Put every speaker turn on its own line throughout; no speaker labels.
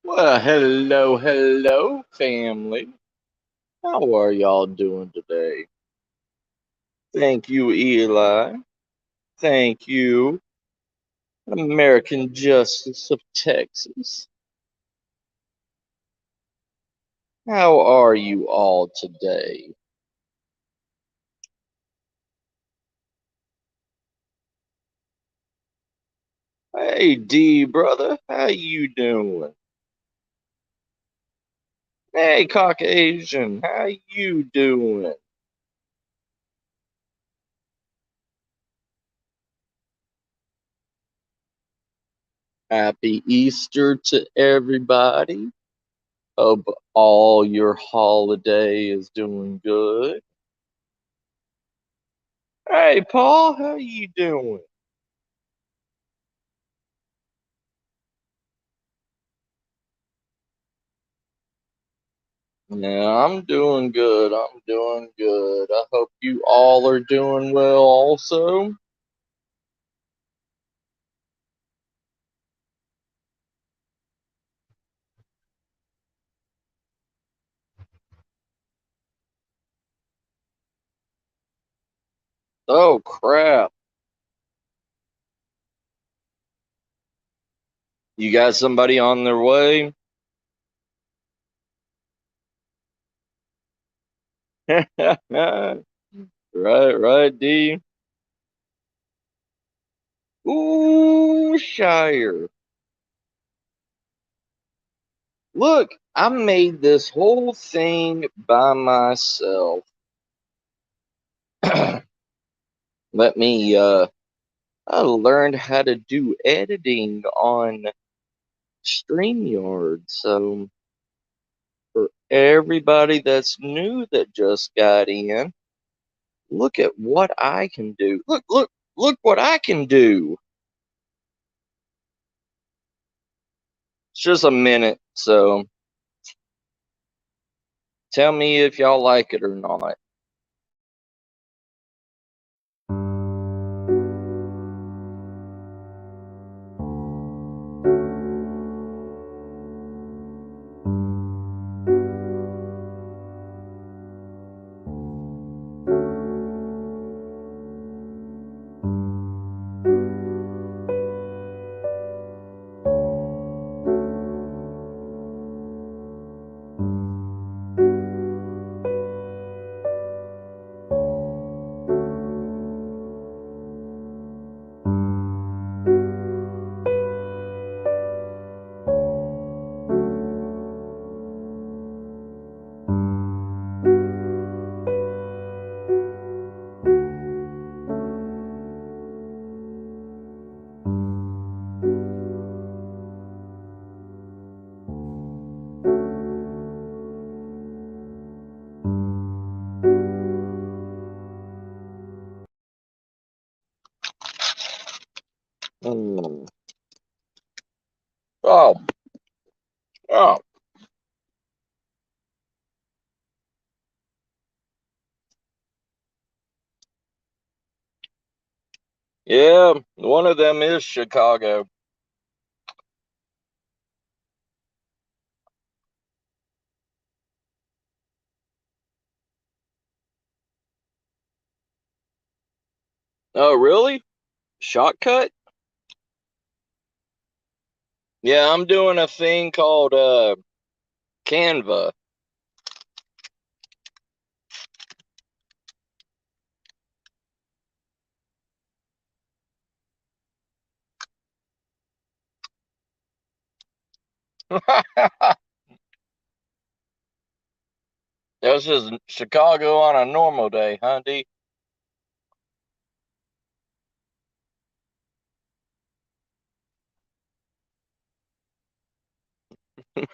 Well, hello, family. How are y'all doing today? Thank you, Eli. Thank you, American Justice of Texas. How are you all today? Hey, D, brother, how you doing? Hey, Caucasian, how you doing? Happy Easter to everybody. Hope all your holiday is doing good. Hey, Paul, how you doing? Yeah, I'm doing good. I'm doing good. I hope you all are doing well also. Oh, crap. You got somebody on their way? Right, D. Ooh, Shire. Look, I made this whole thing by myself. Let me, I learned how to do editing on StreamYard. So, for everybody that's new that just got in, look at what I can do. Look what I can do. It's just a minute, so tell me if y'all like it or not. Hmm. Oh, oh, yeah, one of them is Chicago. Oh, really? Shortcut? Yeah, I'm doing a thing called Canva. That's just Chicago on a normal day, huh, D?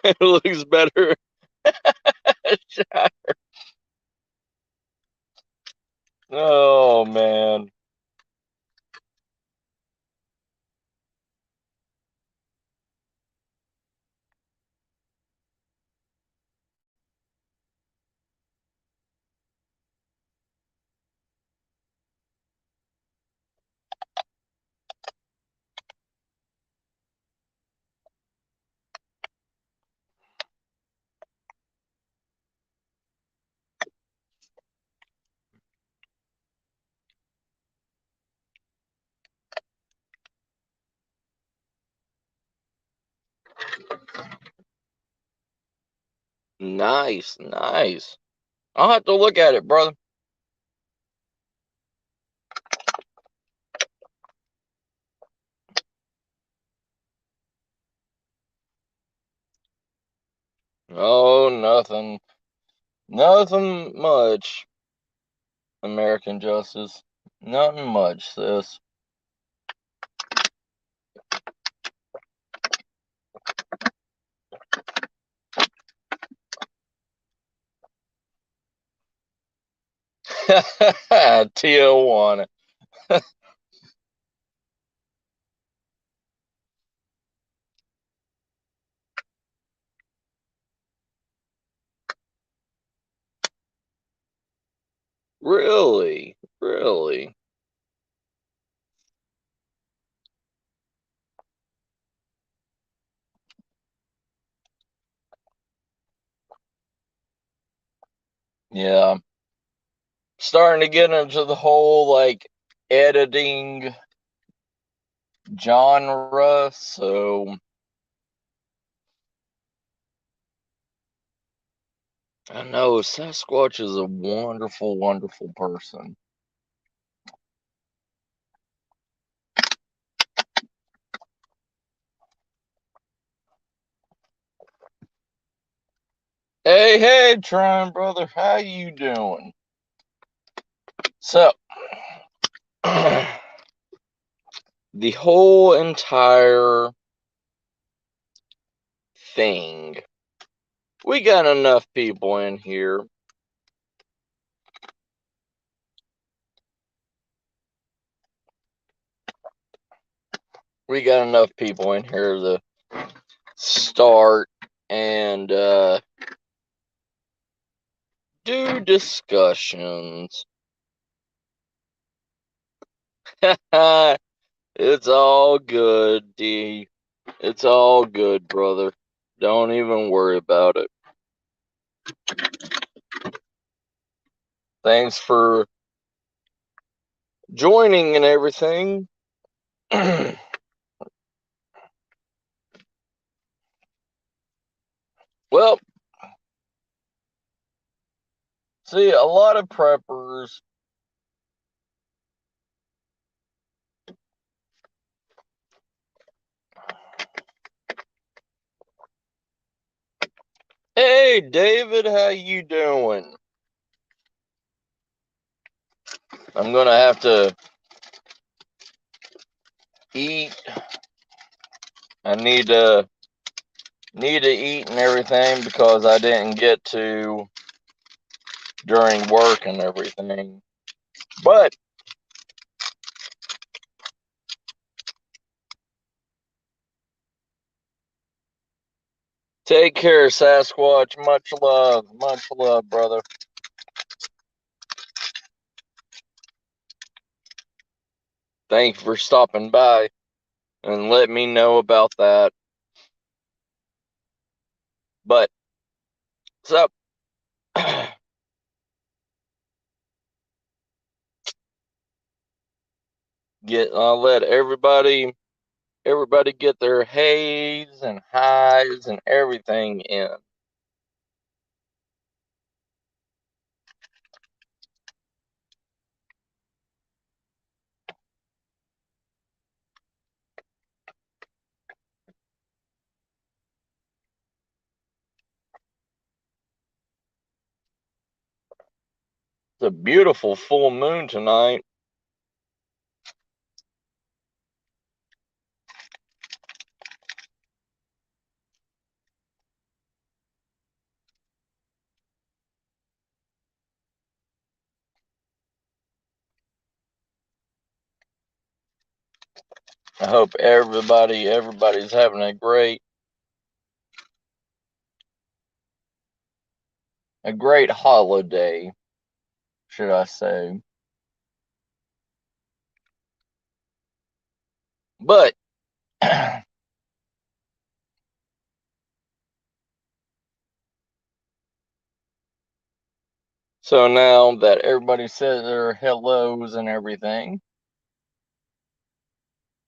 It looks better. Oh man. Nice, nice. I'll have to look at it, brother. Oh, nothing. Nothing much. American justice. Nothing much, sis. Tijuana. Really? Really? Yeah. Starting to get into the whole like editing genre, so I know Sasquatch is a wonderful, wonderful person. Hey, hey, Tron brother, how you doing? So, the whole entire thing, we got enough people in here. We got enough people in here to start and do discussions. It's all good, D. It's all good, brother. Don't even worry about it. Thanks for joining and everything. Well, see, a lot of preppers. Hey, David, how you doing? I'm gonna have to eat. I need to eat and everything because I didn't get to during work and everything. But take care, Sasquatch. Much love, brother. Thank you for stopping by and let me know about that. But so I'll let everybody get their hays and highs and everything in. It's a beautiful full moon tonight. I hope everybody's having a great holiday, should I say. But so now that everybody said their hellos and everything,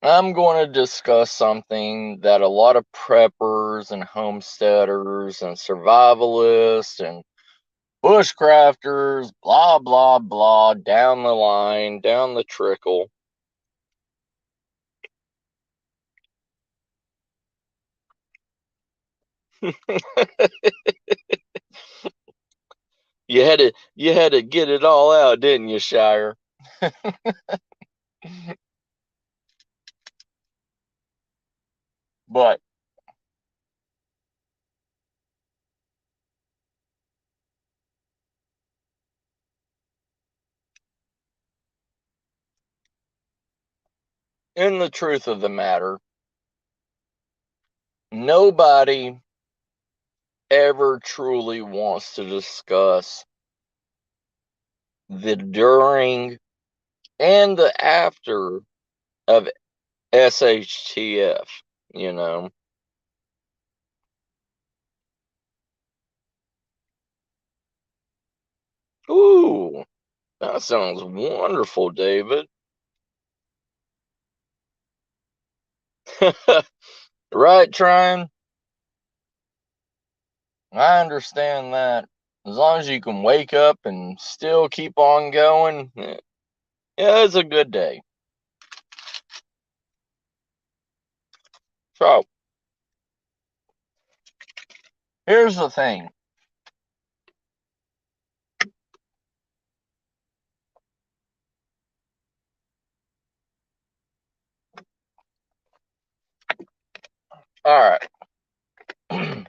I'm going to discuss something that a lot of preppers farmers and homesteaders and survivalists and bushcrafters, blah, blah, blah, down the line, down the trickle. You had to get it all out, didn't you, Shire? But in the truth of the matter, nobody ever truly wants to discuss the during and the after of shtf, you know. Ooh, that sounds wonderful, David. Right, Tryon? I understand that. As long as you can wake up and still keep on going, yeah, it's a good day. So, here's the thing. All right.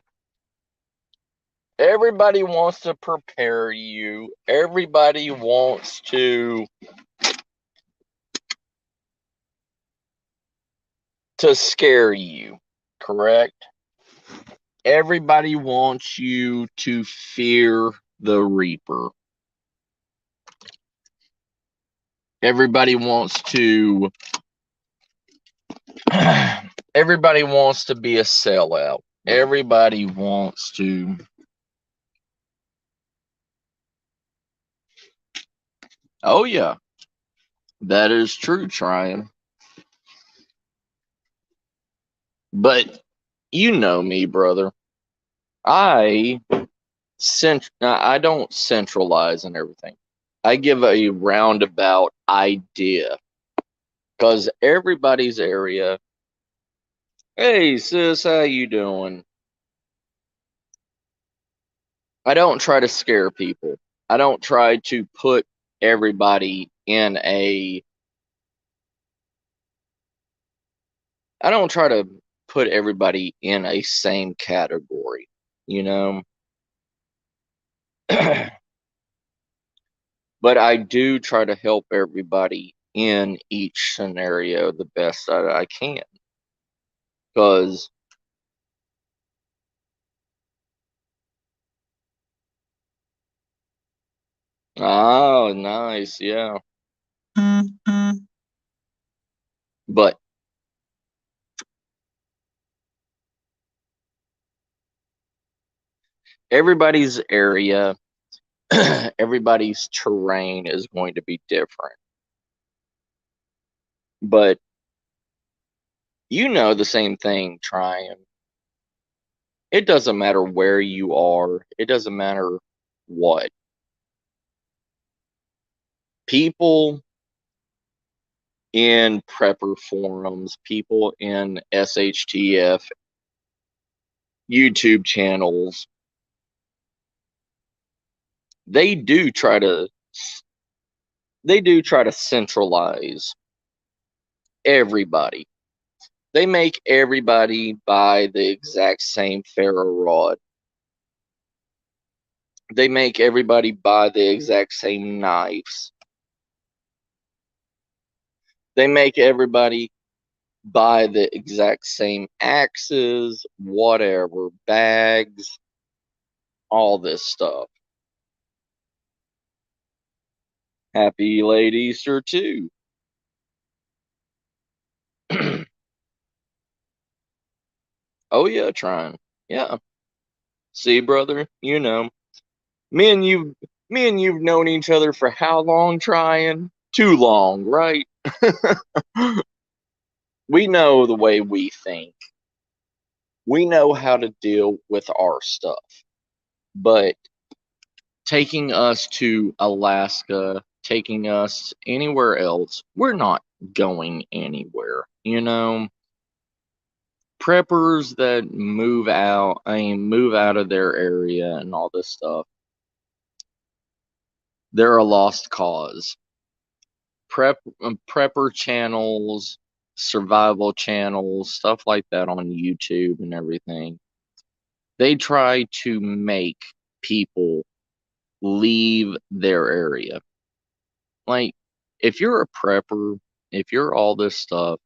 Everybody wants to prepare you. Everybody wants to scare you, correct? Everybody wants you to fear the Reaper. Everybody wants to everybody wants to be a sellout. Everybody wants to Oh yeah, that is true, Tryon. But you know me, brother. I I don't centralize in everything. I give a roundabout idea because everybody's area. Hey sis, how you doing? I don't try to scare people. I don't try to put everybody in a. I don't try to put everybody in a same category, you know. But I do try to help everybody in each scenario the best that I can. Because, oh, nice, yeah. But everybody's area, everybody's terrain is going to be different. But you know the same thing, Tryon. It doesn't matter where you are, it doesn't matter what. People in prepper forums, people in SHTF YouTube channels, they do try to centralize everybody. They make everybody buy the exact same ferro rod. They make everybody buy the exact same knives. They make everybody buy the exact same axes, whatever, bags, all this stuff. Happy late Easter too. Oh yeah, trying. Yeah. See, brother, you know. Me and you me and you've known each other for how long, trying? Too long, right? We know the way we think. We know how to deal with our stuff. But taking us to Alaska, taking us anywhere else, we're not going anywhere. Preppers that move out of their area and all this stuff, they're a lost cause. Prepper channels, survival channels, stuff like that on YouTube and everything. They try to make people leave their area. Like, if you're a prepper, if you're all this stuff,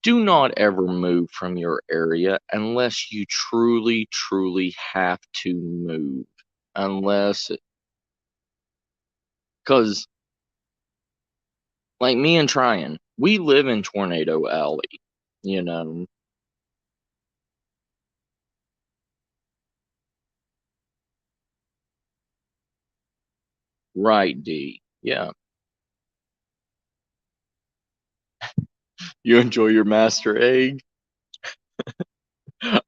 do not ever move from your area unless you truly, truly have to move. Because, like me and Tryon, we live in Tornado Alley, you know. Right, D. Yeah. You enjoy your master egg?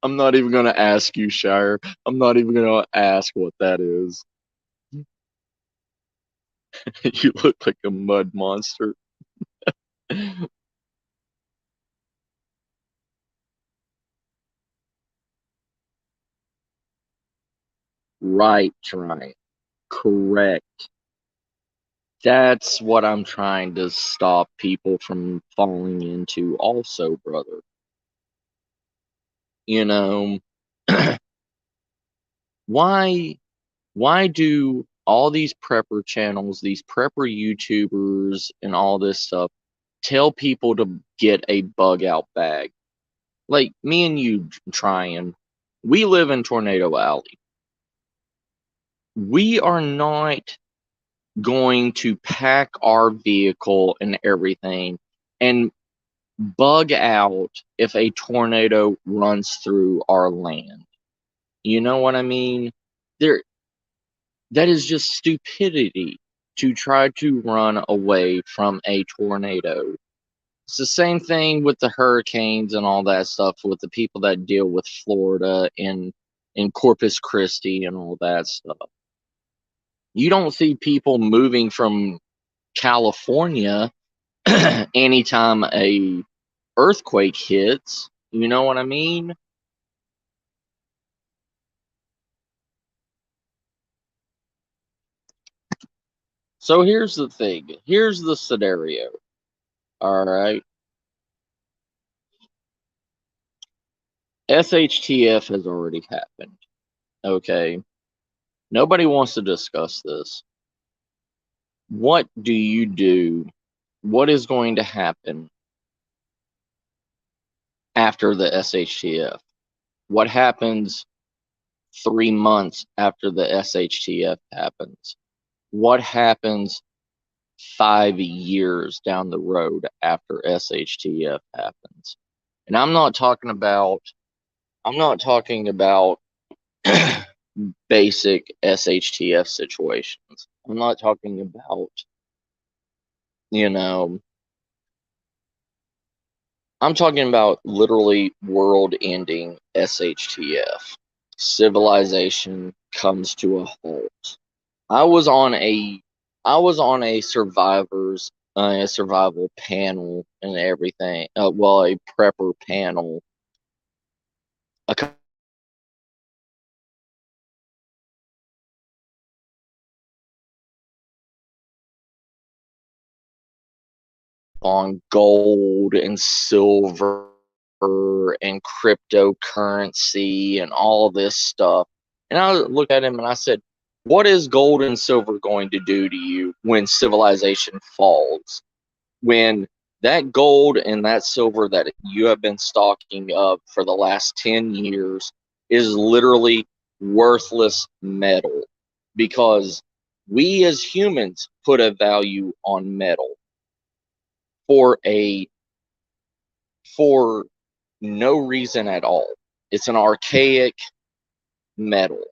I'm not even going to ask you, Shire. I'm not even going to ask what that is. You look like a mud monster. Right, Tryon. Correct. That's what I'm trying to stop people from falling into also, brother. You know, why why do all these prepper channels, these prepper YouTubers and all this stuff tell people to get a bug out bag? Like me and you trying, we live in Tornado Alley. We are not going to pack our vehicle and everything and bug out if a tornado runs through our land. You know what I mean? There that is just stupidity to try to run away from a tornado. It's the same thing with the hurricanes and all that stuff with the people that deal with Florida and in Corpus Christi and all that stuff. You don't see people moving from California anytime a earthquake hits. You know what I mean? So here's the thing. Here's the scenario. All right. SHTF has already happened. Okay. Nobody wants to discuss this. What do you do? What is going to happen after the SHTF? What happens 3 months after the SHTF happens? What happens 5 years down the road after SHTF happens? And I'm not talking about basic SHTF situations. I'm not talking about, you know, I'm talking about literally world ending SHTF. Civilization comes to a halt. I was on a survival panel and everything. Well, a prepper panel a on gold and silver and cryptocurrency and all this stuff. And I looked at him and I said, what is gold and silver going to do to you when civilization falls? When that gold and that silver that you have been stocking up for the last 10 years is literally worthless metal because we as humans put a value on metal for a for no reason at all. It's an archaic metal.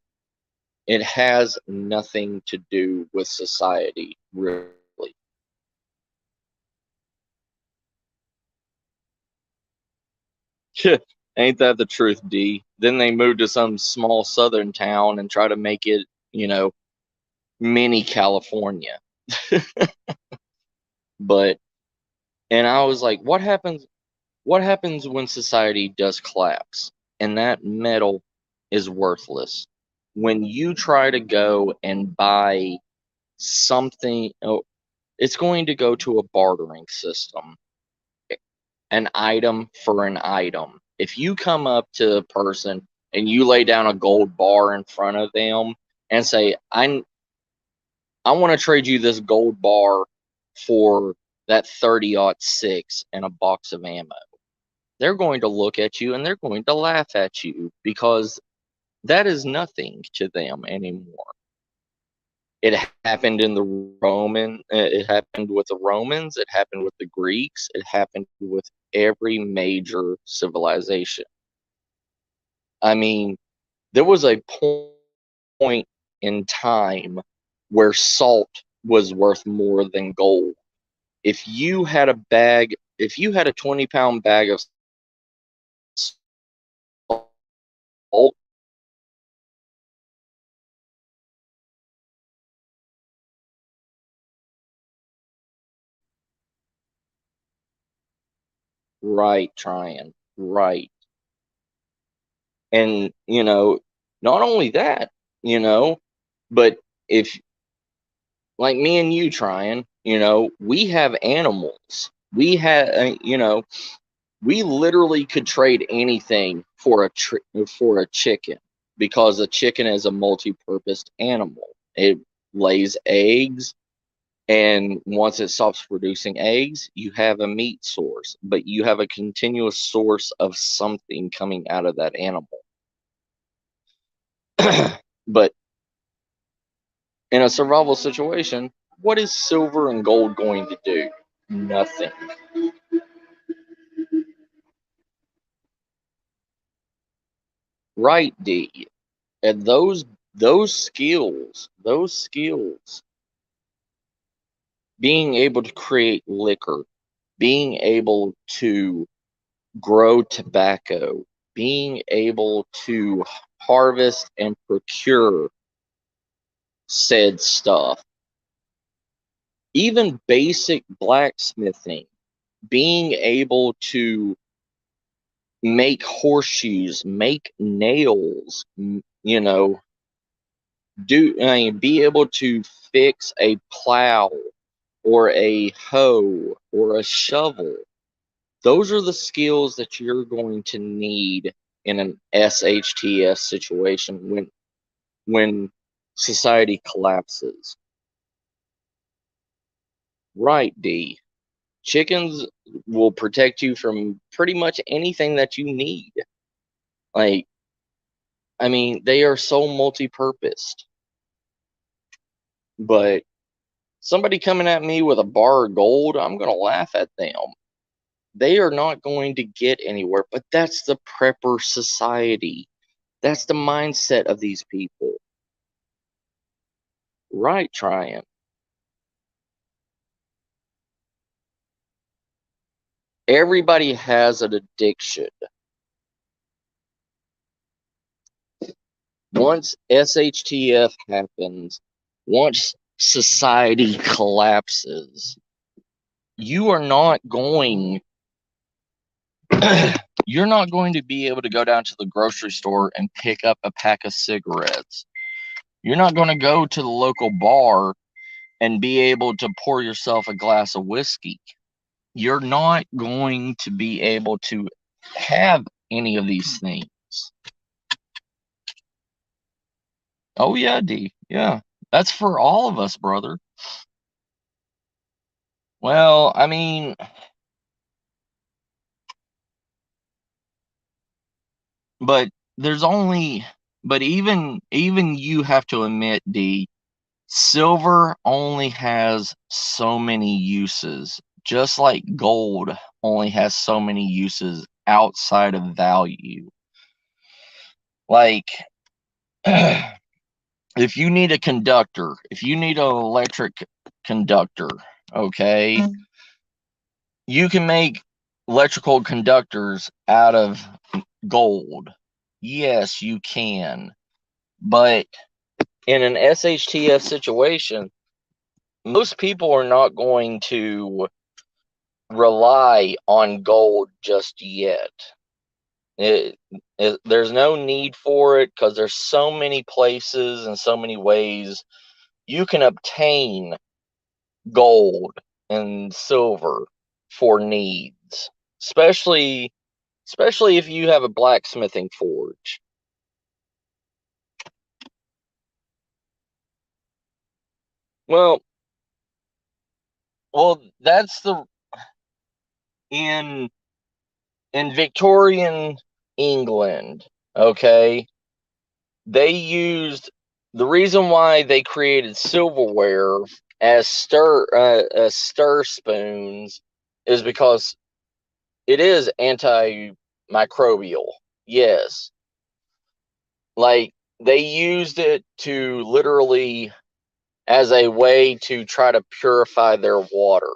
It has nothing to do with society, really. Ain't that the truth, D? Then they move to some small southern town and try to make it, mini California. But and I was like, what happens when society does collapse and that metal is worthless? When you try to go and buy something, oh, it's going to go to a bartering system, an item for an item. If you come up to a person and you lay down a gold bar in front of them and say, I want to trade you this gold bar for that 30-06 and a box of ammo, they're going to look at you and they're going to laugh at you because that is nothing to them anymore. It happened in the it happened with the Romans, it happened with the Greeks, it happened with every major civilization. I mean, there was a point in time where salt was worth more than gold. If you had a 20-pound bag of salt, right, trying, right. And, not only that, you know, but if, like me and you trying, we have animals. We literally could trade anything for a chicken because a chicken is a multi-purpose animal. It lays eggs, and once it stops producing eggs, you have a meat source, but you have a continuous source of something coming out of that animal. But in a survival situation, what is silver and gold going to do? Nothing. Right, D. And those skills, being able to create liquor, being able to grow tobacco, being able to harvest and procure said stuff, even basic blacksmithing, being able to make horseshoes, make nails, be able to fix a plow or a hoe or a shovel. Those are the skills that you're going to need in an SHTF situation when society collapses. Right, D. Chickens will protect you from pretty much anything that you need. Like, I mean, they are so multi-purposed. But somebody coming at me with a bar of gold, I'm going to laugh at them. They are not going to get anywhere, but that's the prepper society. That's the mindset of these people. Right, trying. Everybody has an addiction. Once SHTF happens, once society collapses, you are not going you're not going to be able to go down to the grocery store and pick up a pack of cigarettes. You're not going to go to the local bar and be able to pour yourself a glass of whiskey. You're not going to be able to have any of these things. Oh yeah, D. Yeah. That's for all of us, brother. Well, I mean, but there's only but even you have to admit, D, silver only has so many uses, just like gold only has so many uses outside of value. Like, if you need a conductor, if you need an electric conductor, okay, you can make electrical conductors out of gold. Yes, you can. But in an SHTF situation, most people are not going to rely on gold just yet. There's no need for it because there's so many places and so many ways you can obtain gold and silver for needs, especially if you have a blacksmithing forge. Well, that's the in in Victorian England, okay? They used the reason why they created silverware as stir spoons is because it is antimicrobial. Yes. Like they used it to literally as a way to try to purify their water,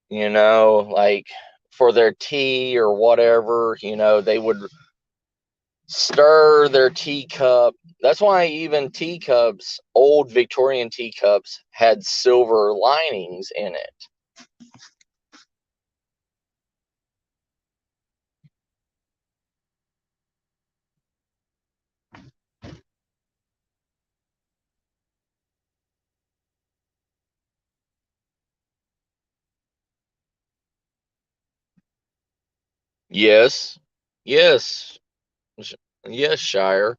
like for their tea or whatever, they would stir their teacup. That's why even teacups, old Victorian teacups, had silver linings in it. Yes, yes, yes, Shire.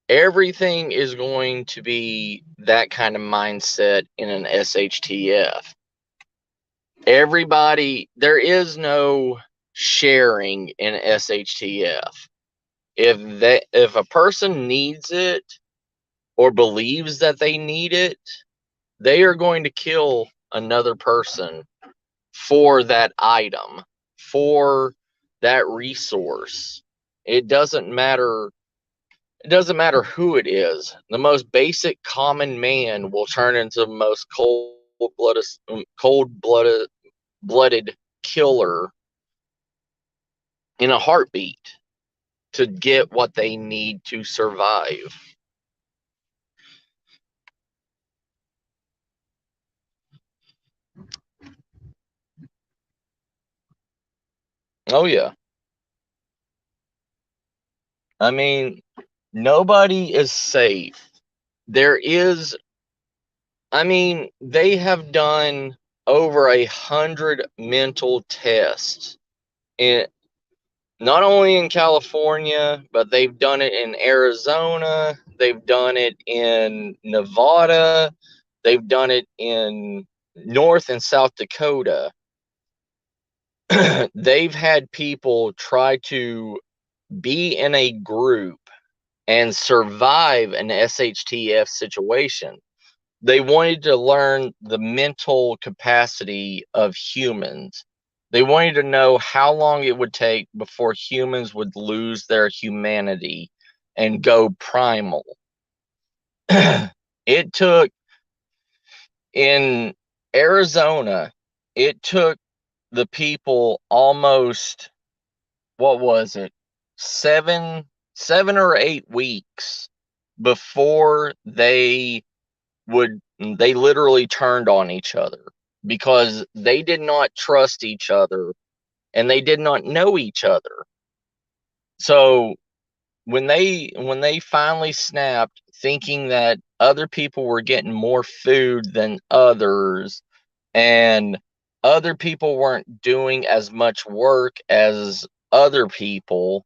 Everything is going to be that kind of mindset in an SHTF. There is no sharing in SHTF. If a person needs it or believes that they need it, they are going to kill another person for that item, for that resource. It doesn't matter. It doesn't matter who it is. The most basic common man will turn into the most cold blooded killer in a heartbeat to get what they need to survive. Oh yeah. I mean, nobody is safe. There is, they have done over 100 mental tests in not only in California, but they've done it in Arizona, they've done it in Nevada, they've done it in North and South Dakota. They've had people try to be in a group and survive an SHTF situation. They wanted to learn the mental capacity of humans. They wanted to know how long it would take before humans would lose their humanity and go primal. It took in Arizona, it took the people almost, what was it, 7 or 8 weeks before they literally turned on each other because they did not trust each other and they did not know each other. So when they finally snapped, thinking that other people were getting more food than others and other people weren't doing as much work as other people,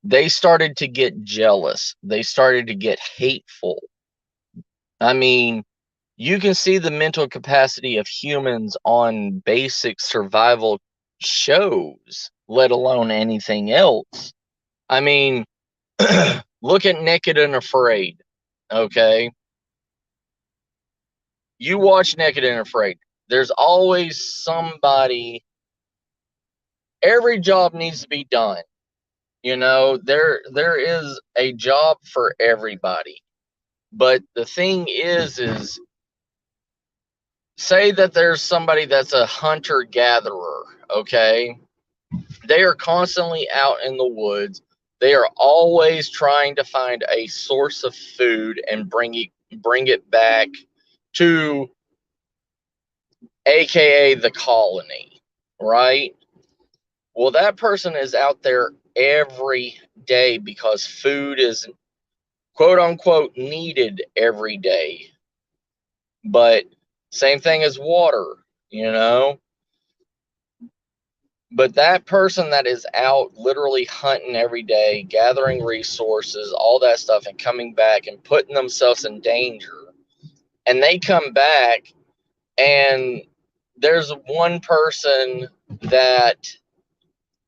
they started to get jealous. They started to get hateful. I mean, you can see the mental capacity of humans on basic survival shows, let alone anything else. I mean, look at Naked and Afraid, okay? You watch Naked and Afraid. There's always somebody, every job needs to be done. There is a job for everybody. But the thing is say that there's somebody that's a hunter gatherer, okay? They are constantly out in the woods. They are always trying to find a source of food and bring it back to aka the colony, right? Well, that person is out there every day because food is quote unquote needed every day. But same thing as water, you know? But that person that is out literally hunting every day, gathering resources, all that stuff, and coming back and putting themselves in danger, and they come back, and there's one person that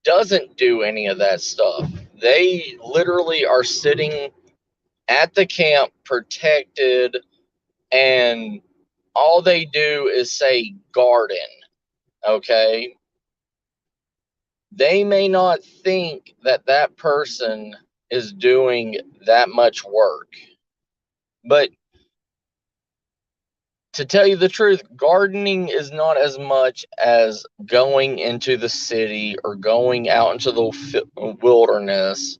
doesn't do any of that stuff. They literally are sitting at the camp protected, and all they do is say garden, okay? They may not think that that person is doing that much work. But to tell you the truth, gardening is not as much as going into the city or going out into the wilderness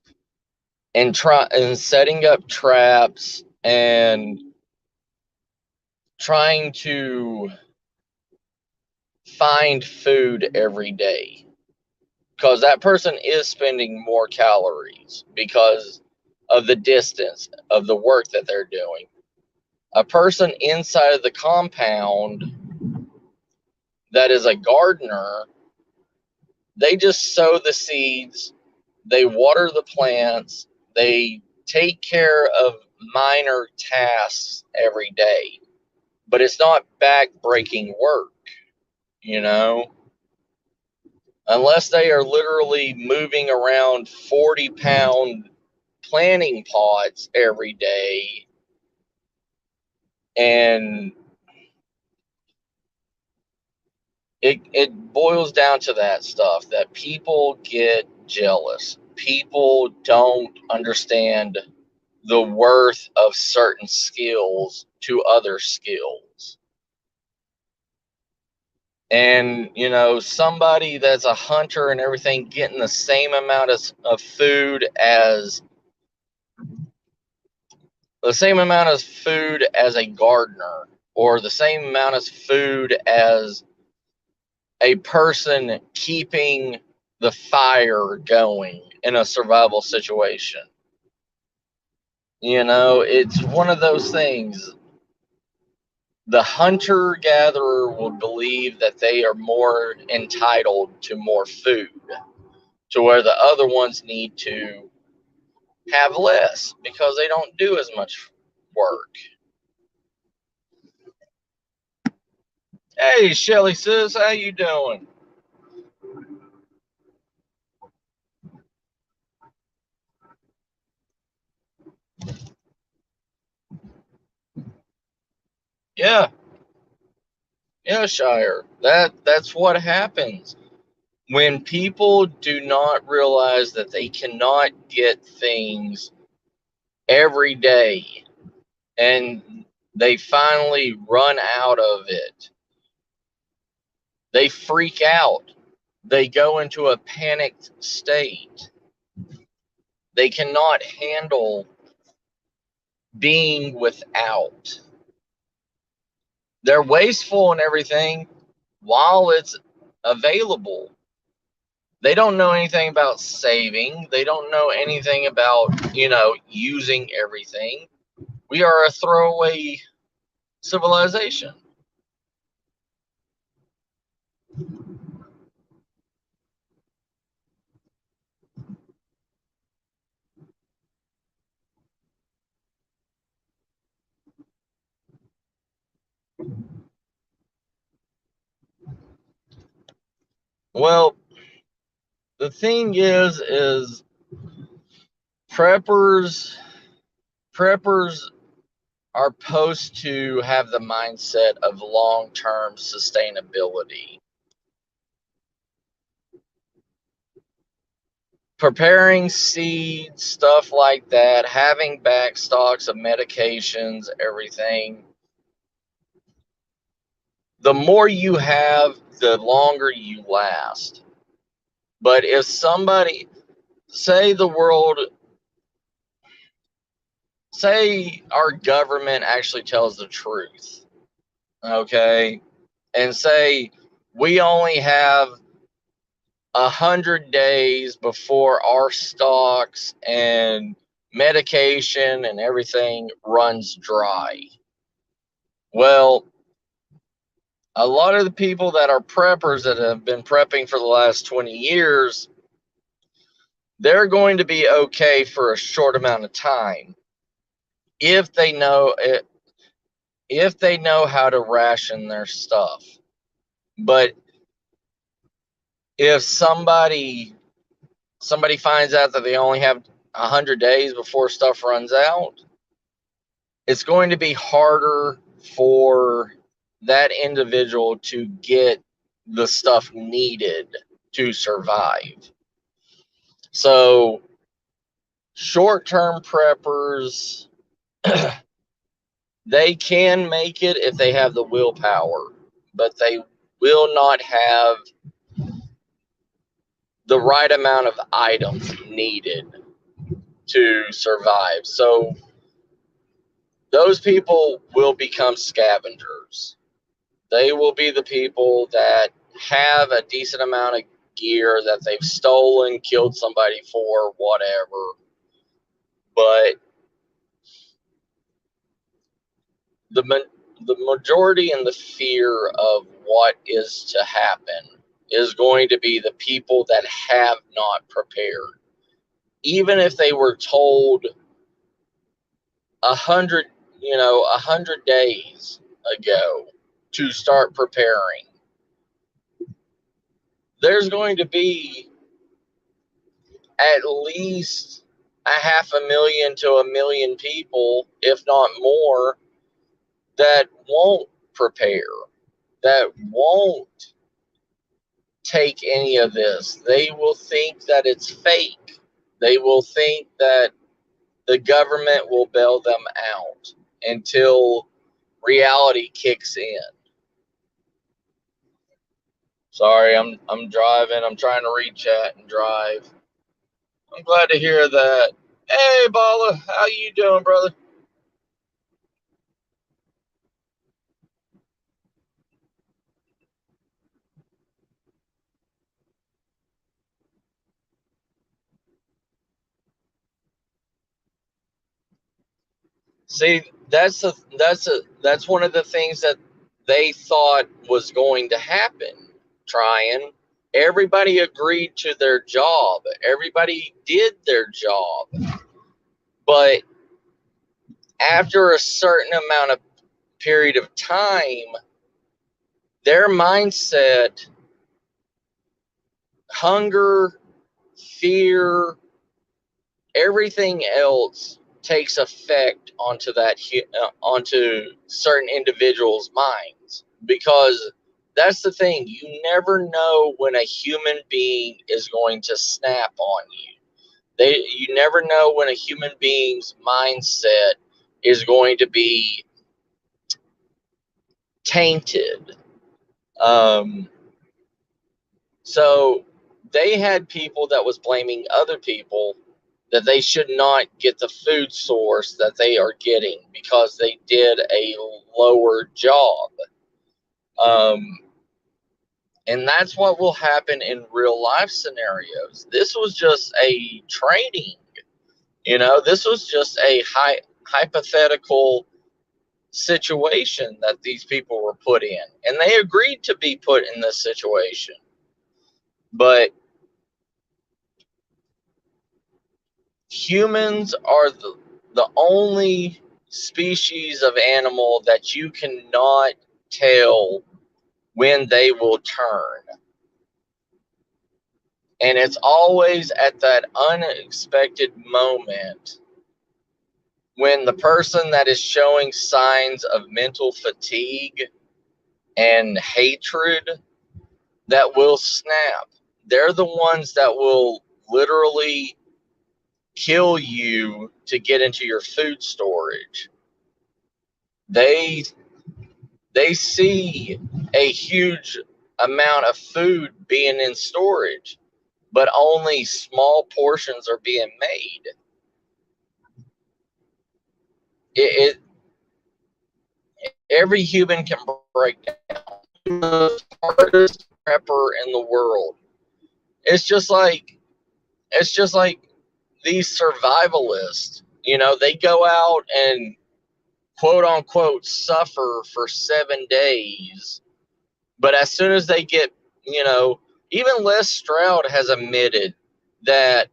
and setting up traps and trying to find food every day, because that person is spending more calories because of the distance of the work that they're doing. A person inside of the compound that is a gardener, they just sow the seeds, they water the plants, they take care of minor tasks every day. But it's not back-breaking work, you know? Unless they are literally moving around 40-pound planting pots every day. And it boils down to that stuff, that people get jealous. People don't understand the worth of certain skills to other skills. And, somebody that's a hunter and everything getting the same amount of food as a gardener, or the same amount of food as a person keeping the fire going in a survival situation. It's one of those things. The hunter gatherer will believe that they are more entitled to more food, to where the other ones need to have less because they don't do as much work. Hey, Shelly sis, how you doing? Yeah, yeah, Shire. That's what happens when people do not realize that they cannot get things every day, and they finally run out of it. They freak out. They go into a panicked state. They cannot handle being without. They're wasteful and everything while it's available. They don't know anything about saving. They don't know anything about, using everything. We are a throwaway civilization. Well, the thing is preppers preppers are supposed to have the mindset of long-term sustainability. Preparing seeds, stuff like that, having back stocks of medications, everything. The more you have, the longer you last. But if somebody, say the world, say our government actually tells the truth, okay, and say we only have 100 days before our stocks and medication and everything runs dry. Well, a lot of the people that are preppers that have been prepping for the last 20 years, they're going to be okay for a short amount of time if they know it, if they know how to ration their stuff. But if somebody finds out that they only have 100 days before stuff runs out, it's going to be harder for that individual to get the stuff needed to survive. So, short term preppers, they can make it if they have the willpower, but they will not have the right amount of items needed to survive. So, those people will become scavengers. They will be the people that have a decent amount of gear that they've stolen, killed somebody for, whatever. But the the majority and the fear of what is to happen is going to be the people that have not prepared. Even if they were told 100, 100 days ago to start preparing, there's going to be at least a 500,000 to 1,000,000 people, if not more, that won't prepare, that won't take any of this. They will think that it's fake. They will think that the government will bail them out until reality kicks in. Sorry, I'm driving. I'm trying to read chat and drive. I'm glad to hear that. Hey, Bala, how you doing, brother? See, that's one of the things that they thought was going to happen. Trying, everybody agreed to their job. Everybody did their job, but after a certain amount of period of time, their mindset, hunger, fear, everything else takes effect onto onto certain individuals' minds, because that's the thing, you never know when a human being is going to snap on you. You never know when a human being's mindset is going to be tainted. um, so they had people that was blaming other people that they should not get the food source that they are getting because they did a lower job. Um, and that's what will happen in real life scenarios. This was just a training, this was just a hypothetical situation that these people were put in. And they agreed to be put in this situation. But humans are the only species of animal that you cannot tell when they will turn. And it's always at that unexpected moment when the person that is showing signs of mental fatigue and hatred that will snap. They're the ones that will literally kill you to get into your food storage. They they see a huge amount of food being in storage. but only small portions are being made. It every human can break down. The hardest prepper in the world. It's just like it's just like these survivalists. They go out and quote unquote suffer for 7 days, but as soon as they get, even Les Stroud has admitted that,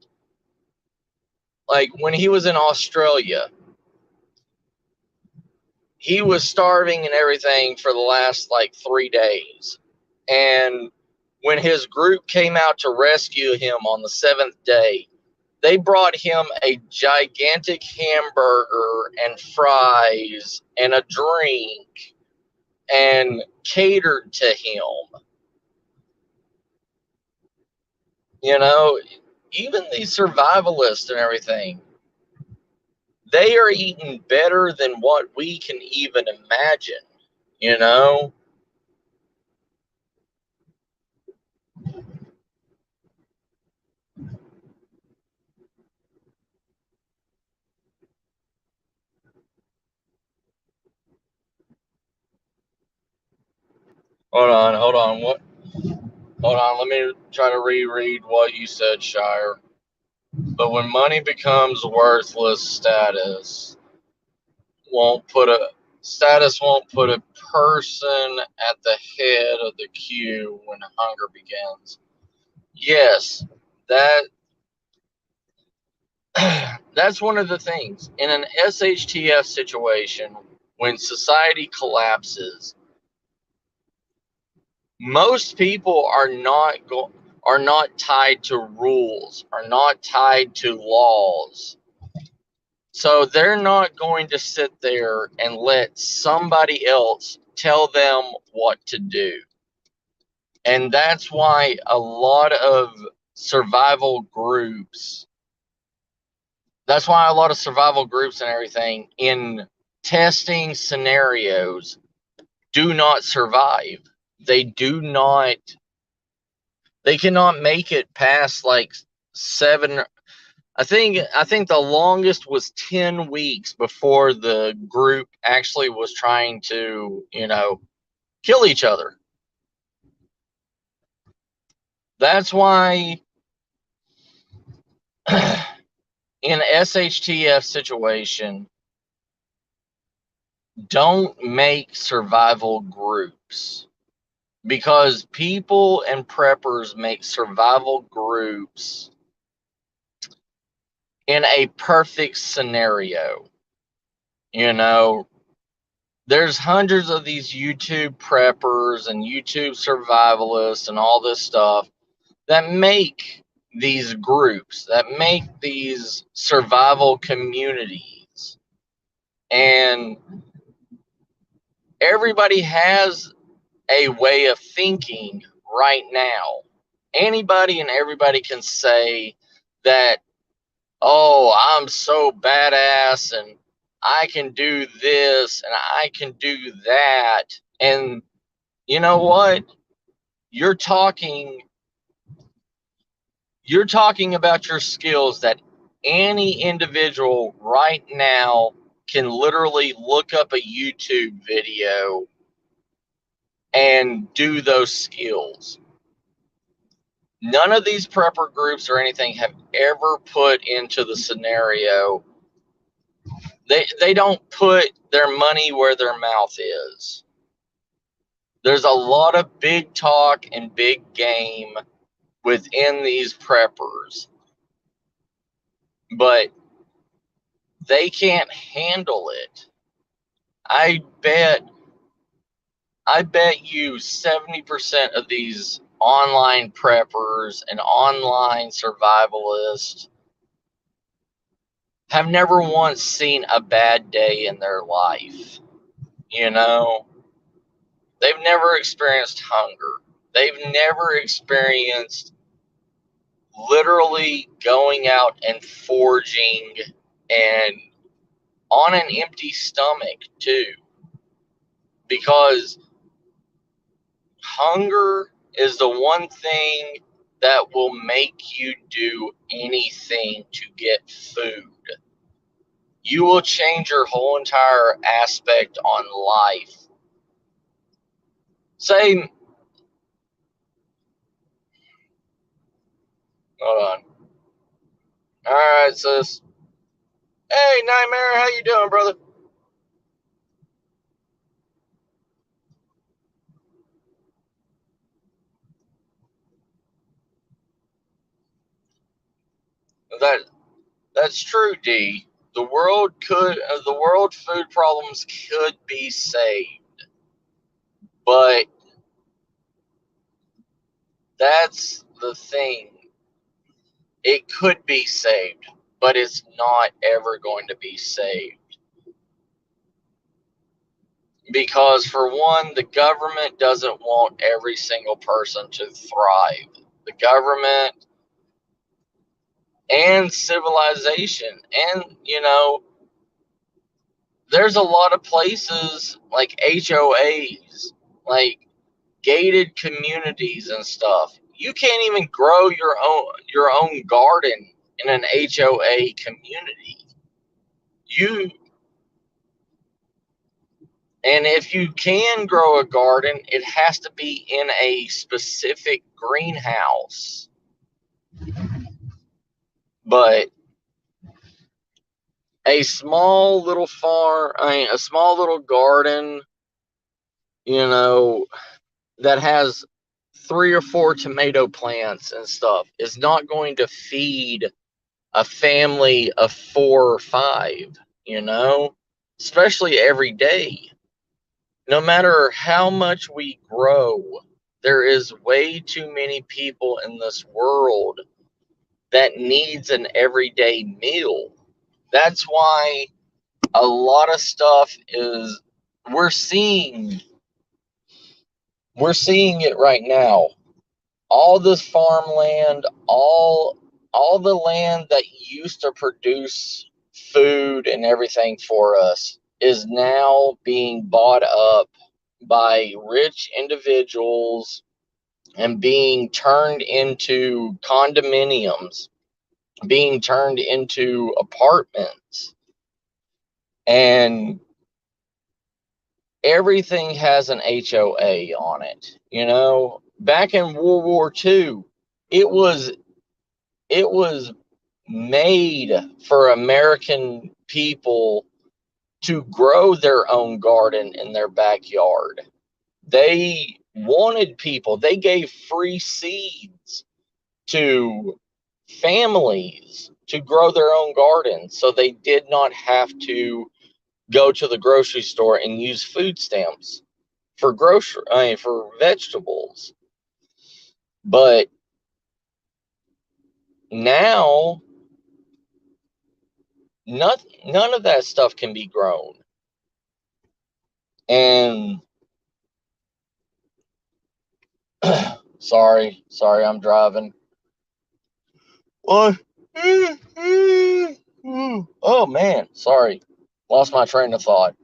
like, when he was in Australia, he was starving and everything for the last like 3 days. And when his group came out to rescue him on the seventh day, they brought him a gigantic hamburger and fries and a drink and catered to him. You know, even these survivalists and everything, they are eating better than what we can even imagine, you know? Hold on. What? Hold on, let me try to reread what you said, Shire. But when money becomes worthless, won't put a status won't put a person at the head of the queue when hunger begins. Yes, that that's one of the things. In an SHTF situation, when society collapses, most people are not tied to rules, are not tied to laws. So they're not going to sit there and let somebody else tell them what to do. And that's why a lot of survival groups, that's why a lot of survival groups and everything in testing scenarios do not survive. They do not, they cannot make it past like seven. I think the longest was 10 weeks before the group actually was trying to, kill each other. That's why in SHTF situation, don't make survival groups, because people and preppers make survival groups in a perfect scenario. You know, there's hundreds of these YouTube preppers and YouTube survivalists and all this stuff that make these groups, that make these survival communities. And everybody has a way of thinking right now. Anybody and everybody can say that, oh, I'm so badass and I can do this and I can do that. And you know what? You're talking you're talking about your skills that any individual right now can literally look up a YouTube video and do those skills. None of these prepper groups or anything have ever put into the scenario. They don't put their money where their mouth is. There's a lot of big talk and big game within these preppers, but they can't handle it. I bet you 70% of these online preppers and online survivalists have never once seen a bad day in their life. You know, they've never experienced hunger. They've never experienced literally going out and foraging and on an empty stomach too, because hunger is the one thing that will make you do anything to get food. You will change your whole entire aspect on life. Say, hold on. All right, sis. Hey, Nightmare, how you doing, brother? That that's true, D. The world food problems could be saved, but that's the thing. It could be saved, but it's not ever going to be saved. Because, for one, the government doesn't want every single person to thrive. The government and civilization, and, there's a lot of places like HOAs, like gated communities and stuff. You can't even grow your own garden in an HOA community. You And if you can grow a garden, it has to be in a specific greenhouse. But a small little farm, a small little garden, you know, that has 3 or 4 tomato plants and stuff is not going to feed a family of 4 or 5, especially every day. No matter how much we grow, there is way too many people in this world that needs an everyday meal. That's why a lot of stuff is we're seeing we're seeing it right now. All this farmland, all the land that used to produce food and everything for us is now being bought up by rich individuals and being turned into condominiums, being turned into apartments. And everything has an HOA on it. Back in World War II, it was it was made for American people to grow their own garden in their backyard. They wanted people, they gave free seeds to families to grow their own gardens so they did not have to go to the grocery store and use food stamps for vegetables. But now none of that stuff can be grown. And sorry, I'm driving. What? Oh man, sorry. Lost my train of thought.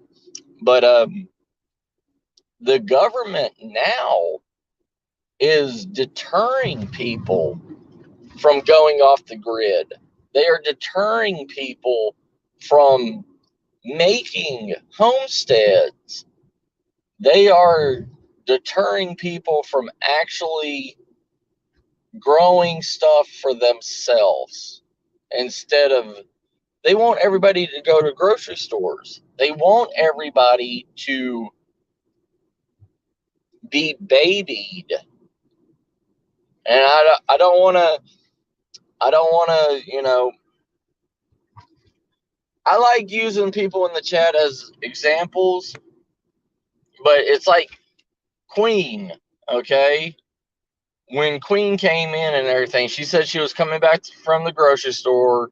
But the government now is deterring people from going off the grid. They are deterring people from making homesteads. They are deterring people from actually growing stuff for themselves instead of they want everybody to go to grocery stores. They want everybody to be babied. And I don't want to I like using people in the chat as examples, but it's like Queen, okay? When Queen came in and everything, she said she was coming back from the grocery store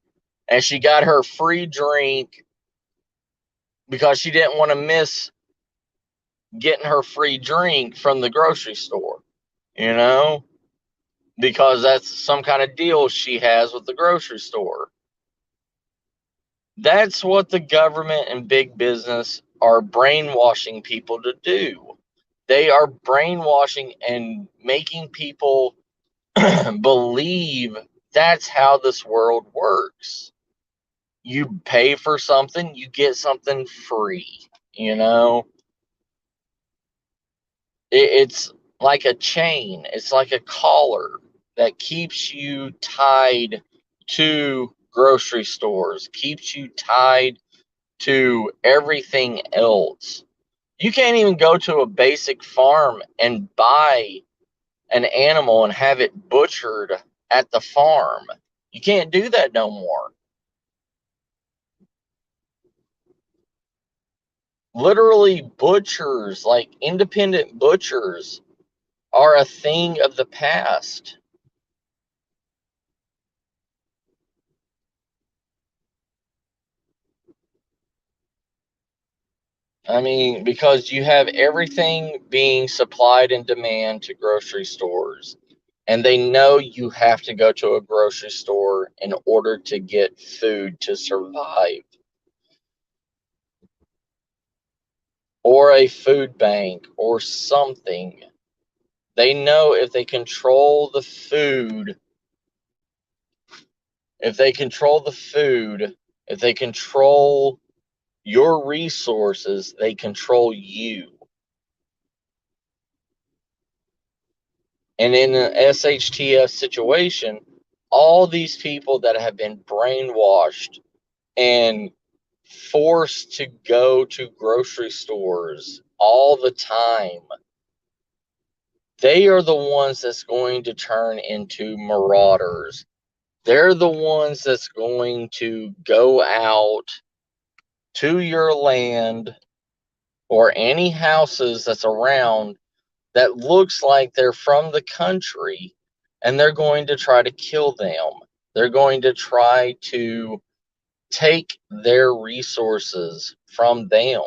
and she got her free drink because she didn't want to miss getting her free drink from the grocery store, because that's some kind of deal she has with the grocery store. That's what the government and big business are brainwashing people to do. They are brainwashing and making people believe that's how this world works. You pay for something, you get something free, you know? It's like a chain, it's like a collar that keeps you tied to grocery stores, keeps you tied to everything else. You can't even go to a basic farm and buy an animal and have it butchered at the farm. You can't do that no more. Literally, butchers, like independent butchers, are a thing of the past. I mean, because you have everything being supplied in demand to grocery stores, and they know you have to go to a grocery store in order to get food to survive, or a food bank, or something. They know if they control the food, if they control the food, if they control your resources, they control you. And in an SHTF situation, all these people that have been brainwashed and forced to go to grocery stores all the time, they are the ones that's going to turn into marauders. They're the ones that's going to go out to your land or any houses that's around that looks like they're from the country, and they're going to try to kill them. They're going to try to take their resources from them.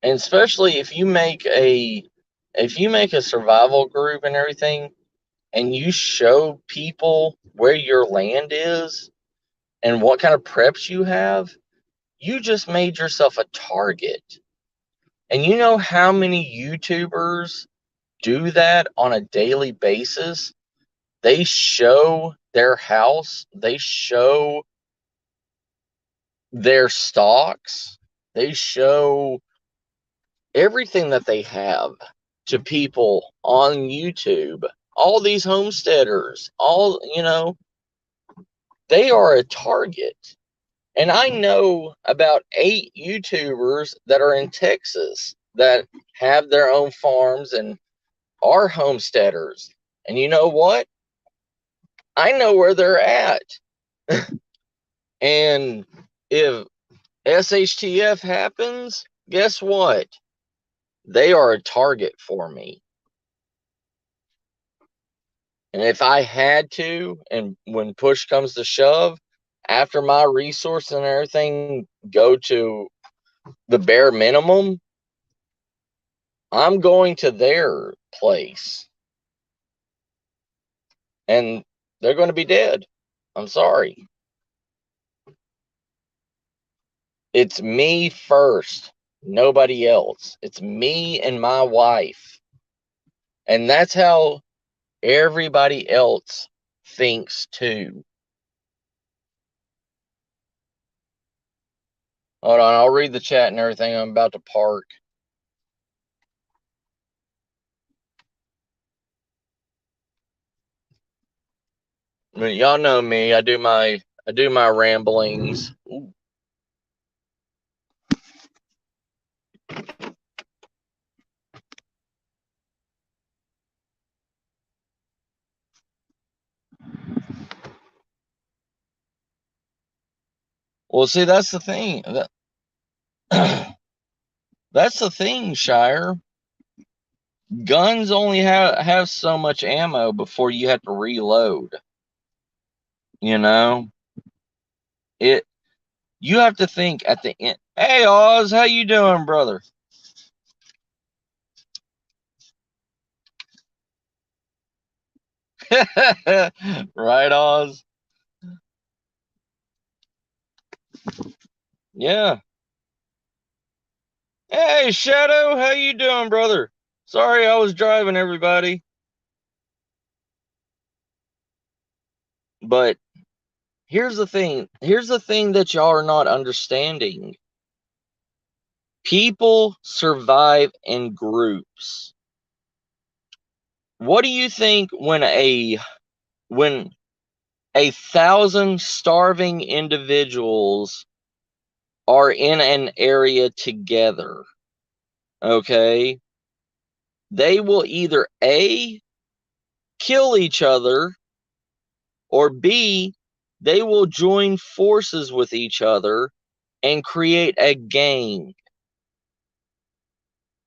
And especially if you make a survival group and everything, and you show people where your land is and what kind of preps you have, you just made yourself a target. And you know how many YouTubers do that on a daily basis? They show their house, they show their stocks, they show everything that they have to people on YouTube. All these homesteaders, they are a target. And I know about 8 YouTubers that are in Texas that have their own farms and are homesteaders. And you know what? I know where they're at. And if SHTF happens, guess what? They are a target for me. And if I had to, and when push comes to shove, after my resources and everything go to the bare minimum, I'm going to their place. And they're going to be dead. I'm sorry. It's me first, nobody else. It's me and my wife. And that's how everybody else thinks too. Hold on, I'll read the chat and everything. I'm about to park. I mean, y'all know me. I do my ramblings. Ooh. Well, see, that's the thing. That's the thing, Shire. Guns only have so much ammo before you have to reload. You know, it. You have to think at the end. Hey, Oz, how you doing, brother? Right, Oz? Yeah. Hey, Shadow, how you doing, brother? Sorry, I was driving, everybody. But here's the thing. Here's the thing that y'all are not understanding. People survive in groups. What do you think when 1,000 starving individuals are in an area together? Okay, they will either A, kill each other, or B, they will join forces with each other and create a gang.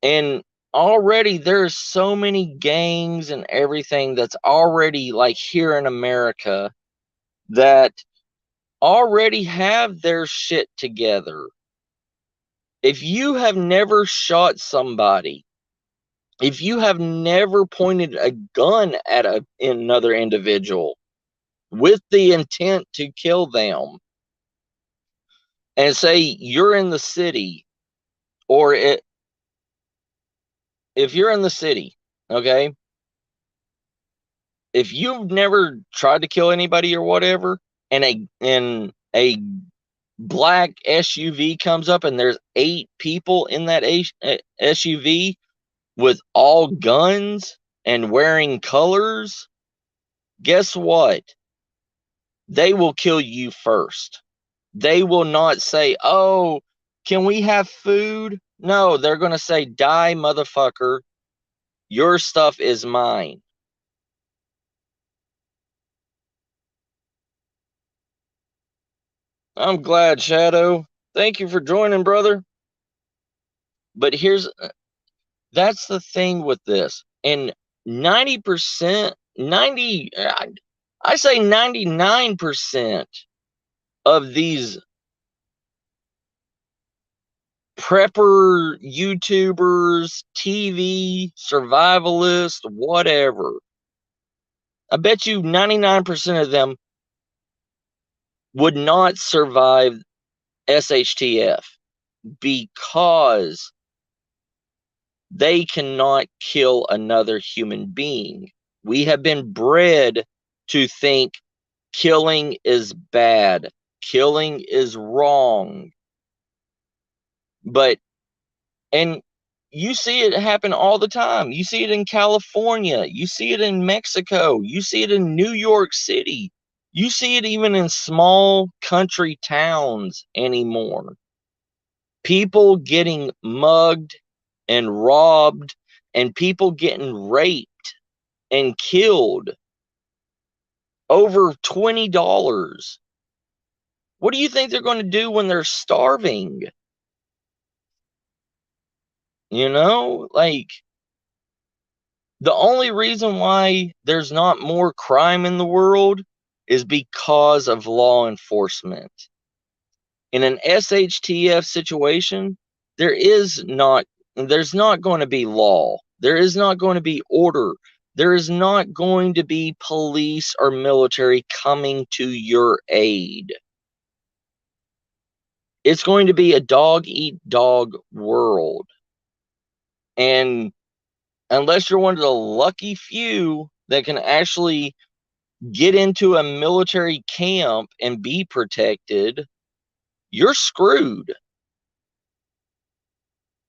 And already there's so many gangs and everything that's already like here in America that already have their shit together. If you have never shot somebody, if you have never pointed a gun at another individual with the intent to kill them, and say you're in the city, or if you're in the city, okay, if you've never tried to kill anybody or whatever, and a black SUV comes up and there's 8 people in that SUV with all guns and wearing colors, guess what? They will kill you first. They will not say, "Oh, can we have food?" No, they're going to say, "Die, motherfucker. Your stuff is mine." I'm glad, Shadow. Thank you for joining, brother. But that's the thing with this. And 90%, 90, I say 99% of these prepper YouTubers, TV, survivalists, whatever, I bet you 99% of them would not survive SHTF because they cannot kill another human being. We have been bred to think killing is bad, killing is wrong. But, and you see it happen all the time. You see it in California, you see it in Mexico, you see it in New York City, you see it even in small country towns anymore. People getting mugged and robbed, and people getting raped and killed over $20. What do you think they're going to do when they're starving? Like, the only reason why there's not more crime in the world is because of law enforcement. In an SHTF situation, there is not there's not going to be law. There is not going to be order. There is not going to be police or military coming to your aid. It's going to be a dog eat dog world. And unless you're one of the lucky few that can actually get into a military camp and be protected, you're screwed.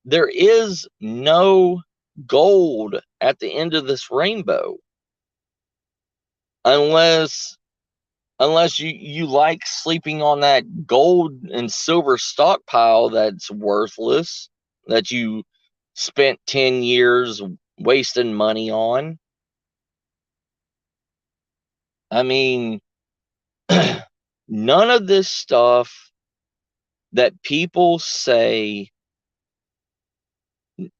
There is no gold at the end of this rainbow unless you like sleeping on that gold and silver stockpile that's worthless, that you spent 10 years wasting money on. I mean, none of this stuff that people say,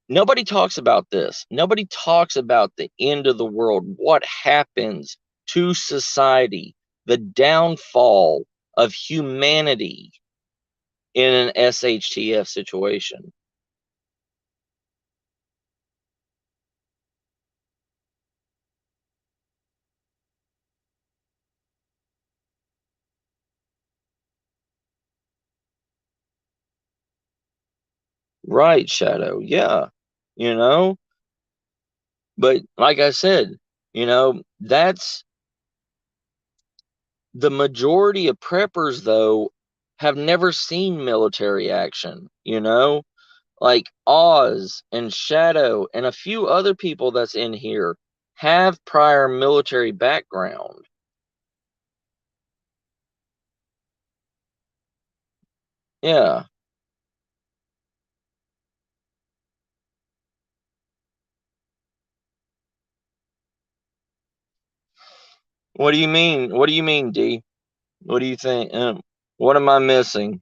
nobody talks about this. Nobody talks about the end of the world, what happens to society, the downfall of humanity in an SHTF situation. Right, Shadow. Yeah. You know, but like I said, that's the majority of preppers, though, have never seen military action, like Oz and Shadow and a few other people that's in here have prior military background. Yeah. What do you mean? What do you mean, D? What do you think? What am I missing?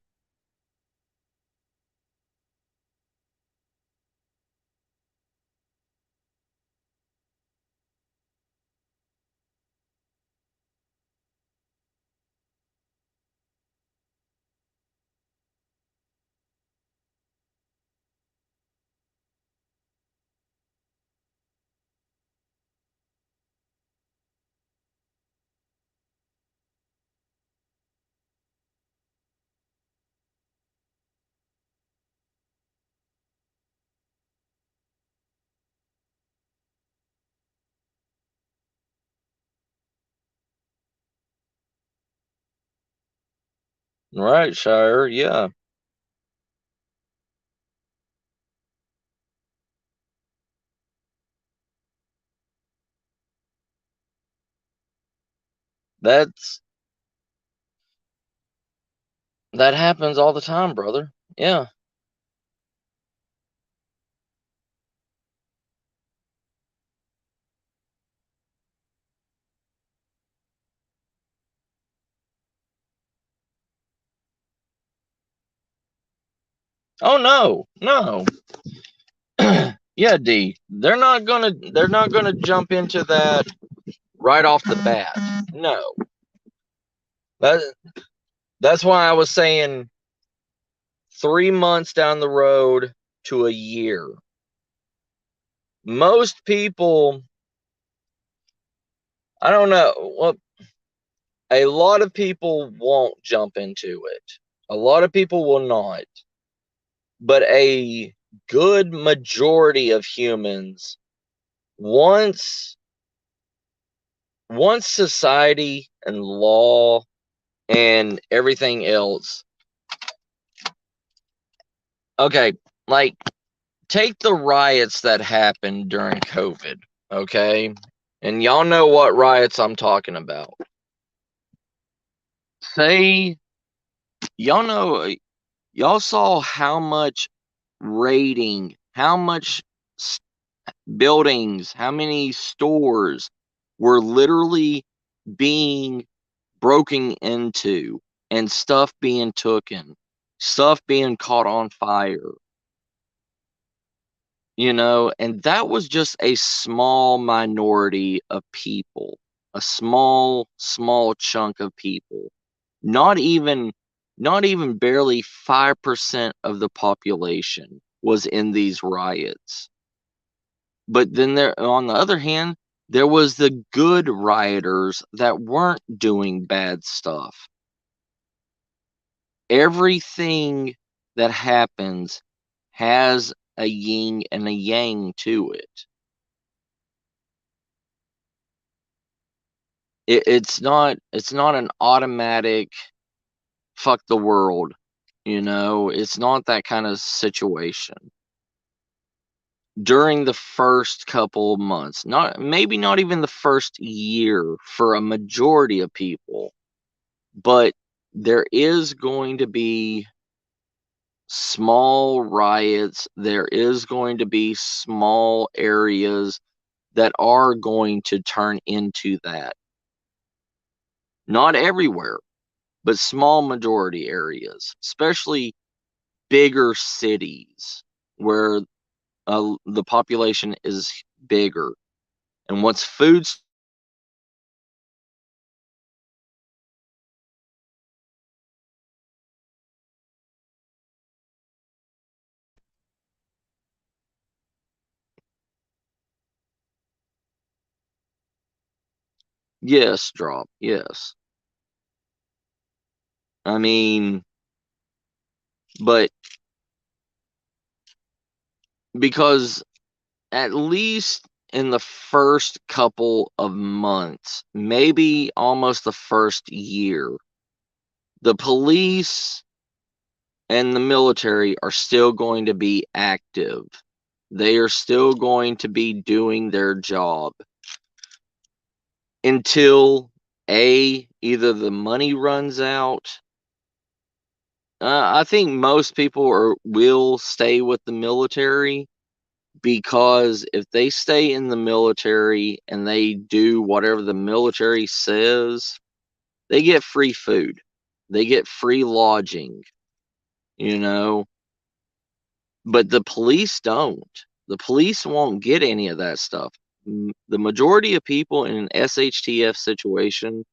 Right, Shire. Yeah. That's that happens all the time, brother. Yeah. Oh no. No. Yeah, D. They're not gonna jump into that right off the bat. No. That that's why I was saying 3 months down the road to a year. Most people, I don't know. Well, a lot of people won't jump into it. A lot of people will not. But a good majority of humans, once once society and law and everything else, okay, like take the riots that happened during COVID, okay? And y'all know what riots I'm talking about. Say, y'all know, y'all saw how much raiding, how much buildings, how many stores were literally being broken into and stuff being taken, stuff being caught on fire, and that was just a small minority of people, a small chunk of people. Not even not even barely 5% of the population was in these riots. But then there on the other hand, there was the good rioters that weren't doing bad stuff. Everything that happens has a yin and a yang to it. It's not an automatic fuck the world, it's not that kind of situation. During the first couple of months, not maybe not even the first year for a majority of people, but there is going to be small riots, there is going to be small areas that are going to turn into that. Not everywhere, but small majority areas, especially bigger cities where the population is bigger. And once food's yes, drop, yes. I mean, but because at least in the first couple of months, maybe almost the first year, the police and the military are still going to be active. They are still going to be doing their job until either the money runs out. I think most people will stay with the military, because if they stay in the military and they do whatever the military says, they get free food, they get free lodging, you know. But the police don't. The police won't get any of that stuff. The majority of people in an SHTF situation,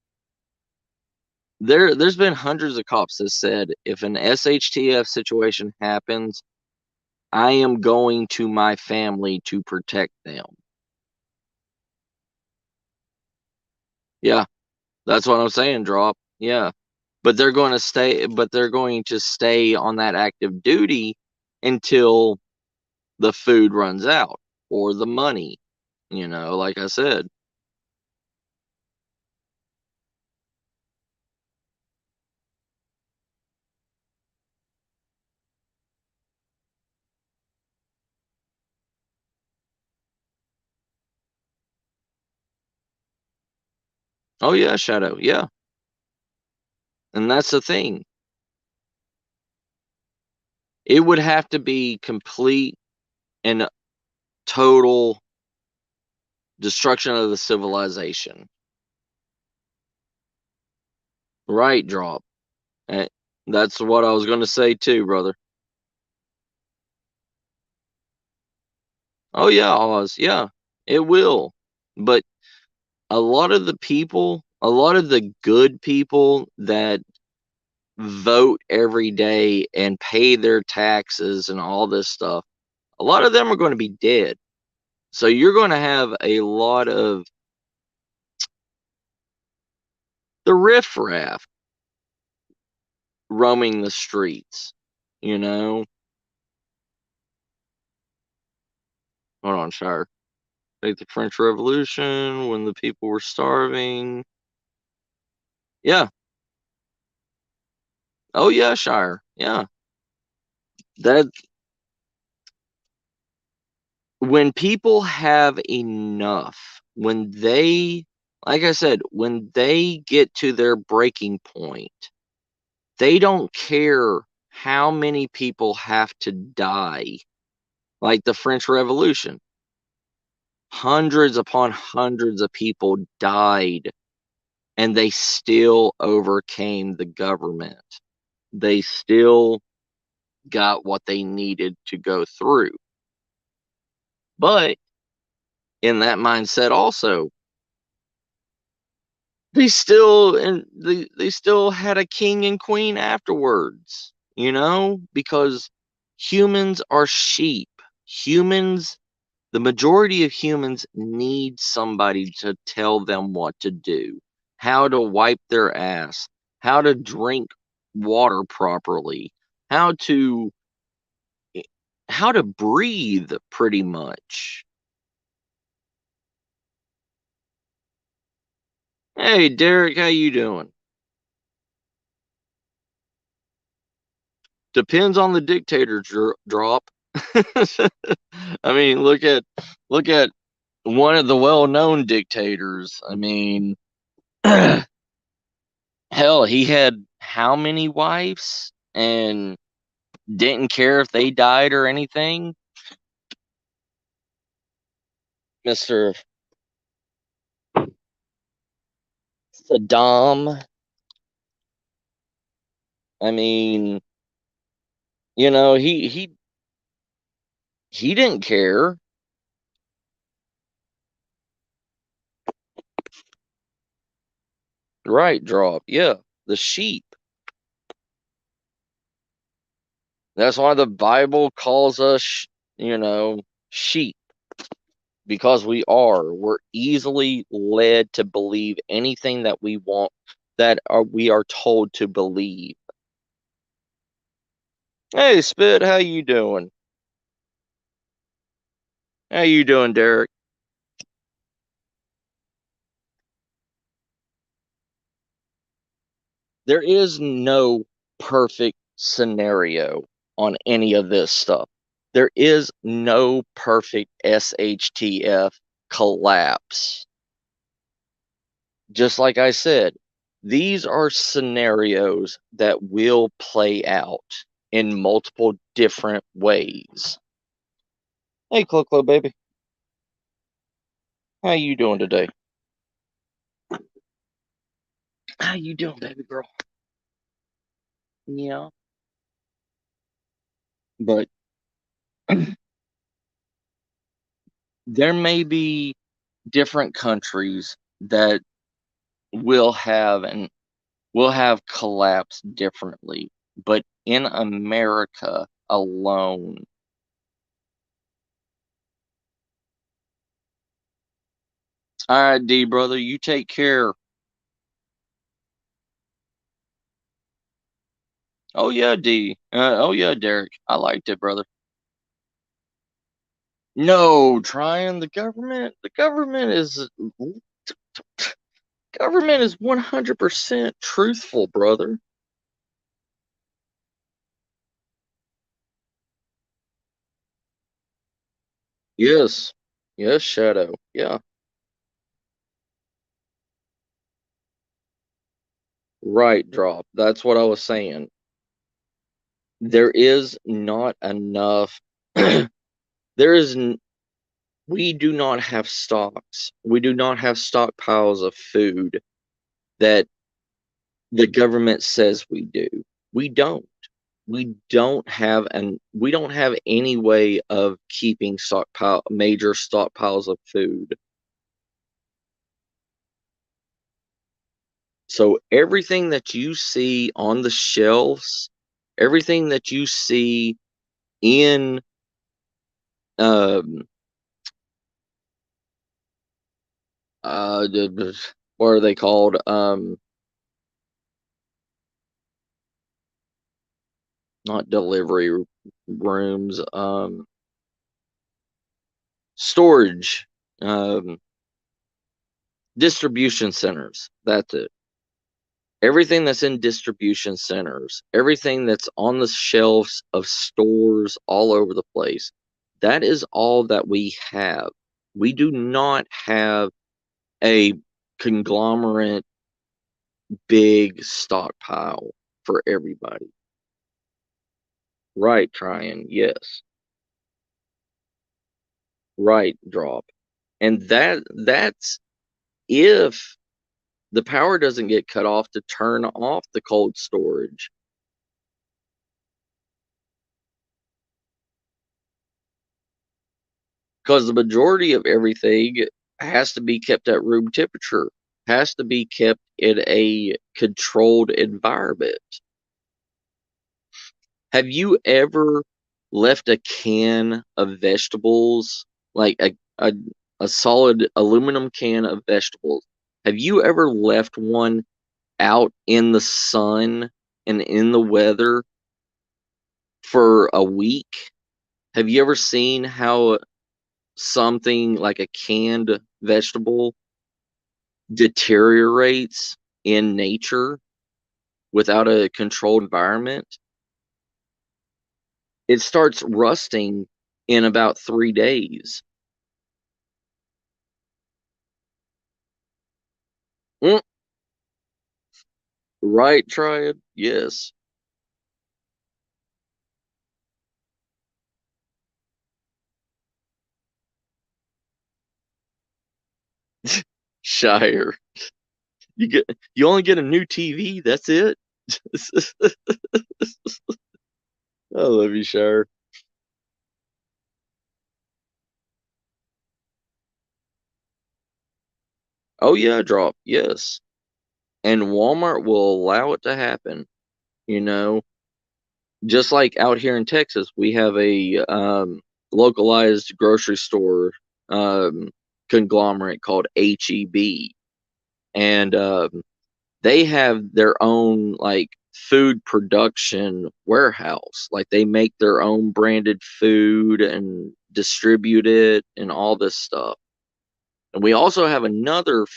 there's been hundreds of cops that said, if an SHTF situation happens, I am going to my family to protect them. Yeah, that's what I'm saying, drop. Yeah. But they're going to stay on that active duty until the food runs out or the money, like I said. Oh yeah, Shadow. Yeah. And that's the thing. It would have to be complete and total destruction of the civilization. Right, drop. Eh, That's what I was going to say too, brother. Oh yeah, Oz. Yeah, it will. But a lot of the good people that vote every day and pay their taxes and all this stuff, a lot of them are going to be dead. So you're going to have a lot of the riffraff roaming the streets, you know? Hold on, Shire. Take the French Revolution when the people were starving. Yeah. Oh yeah, Shire. Yeah. That when people have enough, like I said, when they get to their breaking point, they don't care how many people have to die. Like the French Revolution, hundreds upon hundreds of people died, and they still overcame the government. They still got what they needed to go through. But in that mindset also, they still had a king and queen afterwards, because humans are sheep. Humans, the majority of humans need somebody to tell them what to do, how to wipe their ass, how to drink water properly, how to how to breathe pretty much. Hey Derek, how you doing? Depends on the dictator drop. I mean, look at one of the well-known dictators. I mean, hell, he had how many wives and didn't care if they died or anything? Mr. Saddam. I mean, he didn't care. Right, drop. Yeah, the sheep. That's why the Bible calls us, sheep, because we're easily led to believe anything that we want, we are told to believe. Hey Spit, how you doing? How you doing, Derek? There is no perfect scenario on any of this stuff. There is no perfect SHTF collapse. Just like I said, these are scenarios that will play out in multiple different ways. Hey, Clo baby, how you doing today? How you doing, baby girl? Yeah, but there may be different countries that will have and will have collapsed differently, but in America alone, all right, D brother, you take care. Oh yeah, D. Oh yeah, Derek. I liked it, brother. No, trying the government. The government is 100% truthful, brother. Yes. Yes, Shadow. Yeah. Right, drop. That's what I was saying. There is not enough. there is. We do not have stocks. We do not have stockpiles of food that the government says we do. We don't. We don't have any way of keeping major stockpiles of food. So everything that you see on the shelves, everything that you see in um what are they called? Not delivery rooms, storage, um distribution centers. That's it. Everything that's in distribution centers, everything that's on the shelves of stores all over the place, that is all that we have. We do not have a conglomerate big stockpile for everybody. Right, Tryon, yes. Right, drop. And that's if the power doesn't get cut off to turn off the cold storage. Because the majority of everything has to be kept at room temperature, has to be kept in a controlled environment. Have you ever left a can of vegetables, like a solid aluminum can of vegetables? Have you ever left one out in the sun and in the weather for a week? Have you ever seen how something like a canned vegetable deteriorates in nature without a controlled environment? It starts rusting in about 3 days. Mm, right, try it. Yes. Shire. You only get a new TV, that's it. I love you, Shire. Oh yeah, drop. Yes. And Walmart will allow it to happen. You know, just like out here in Texas, we have a localized grocery store um, conglomerate called HEB, and they have their own like food production warehouse. Like they make their own branded food and distribute it, and all this stuff. And we also have another a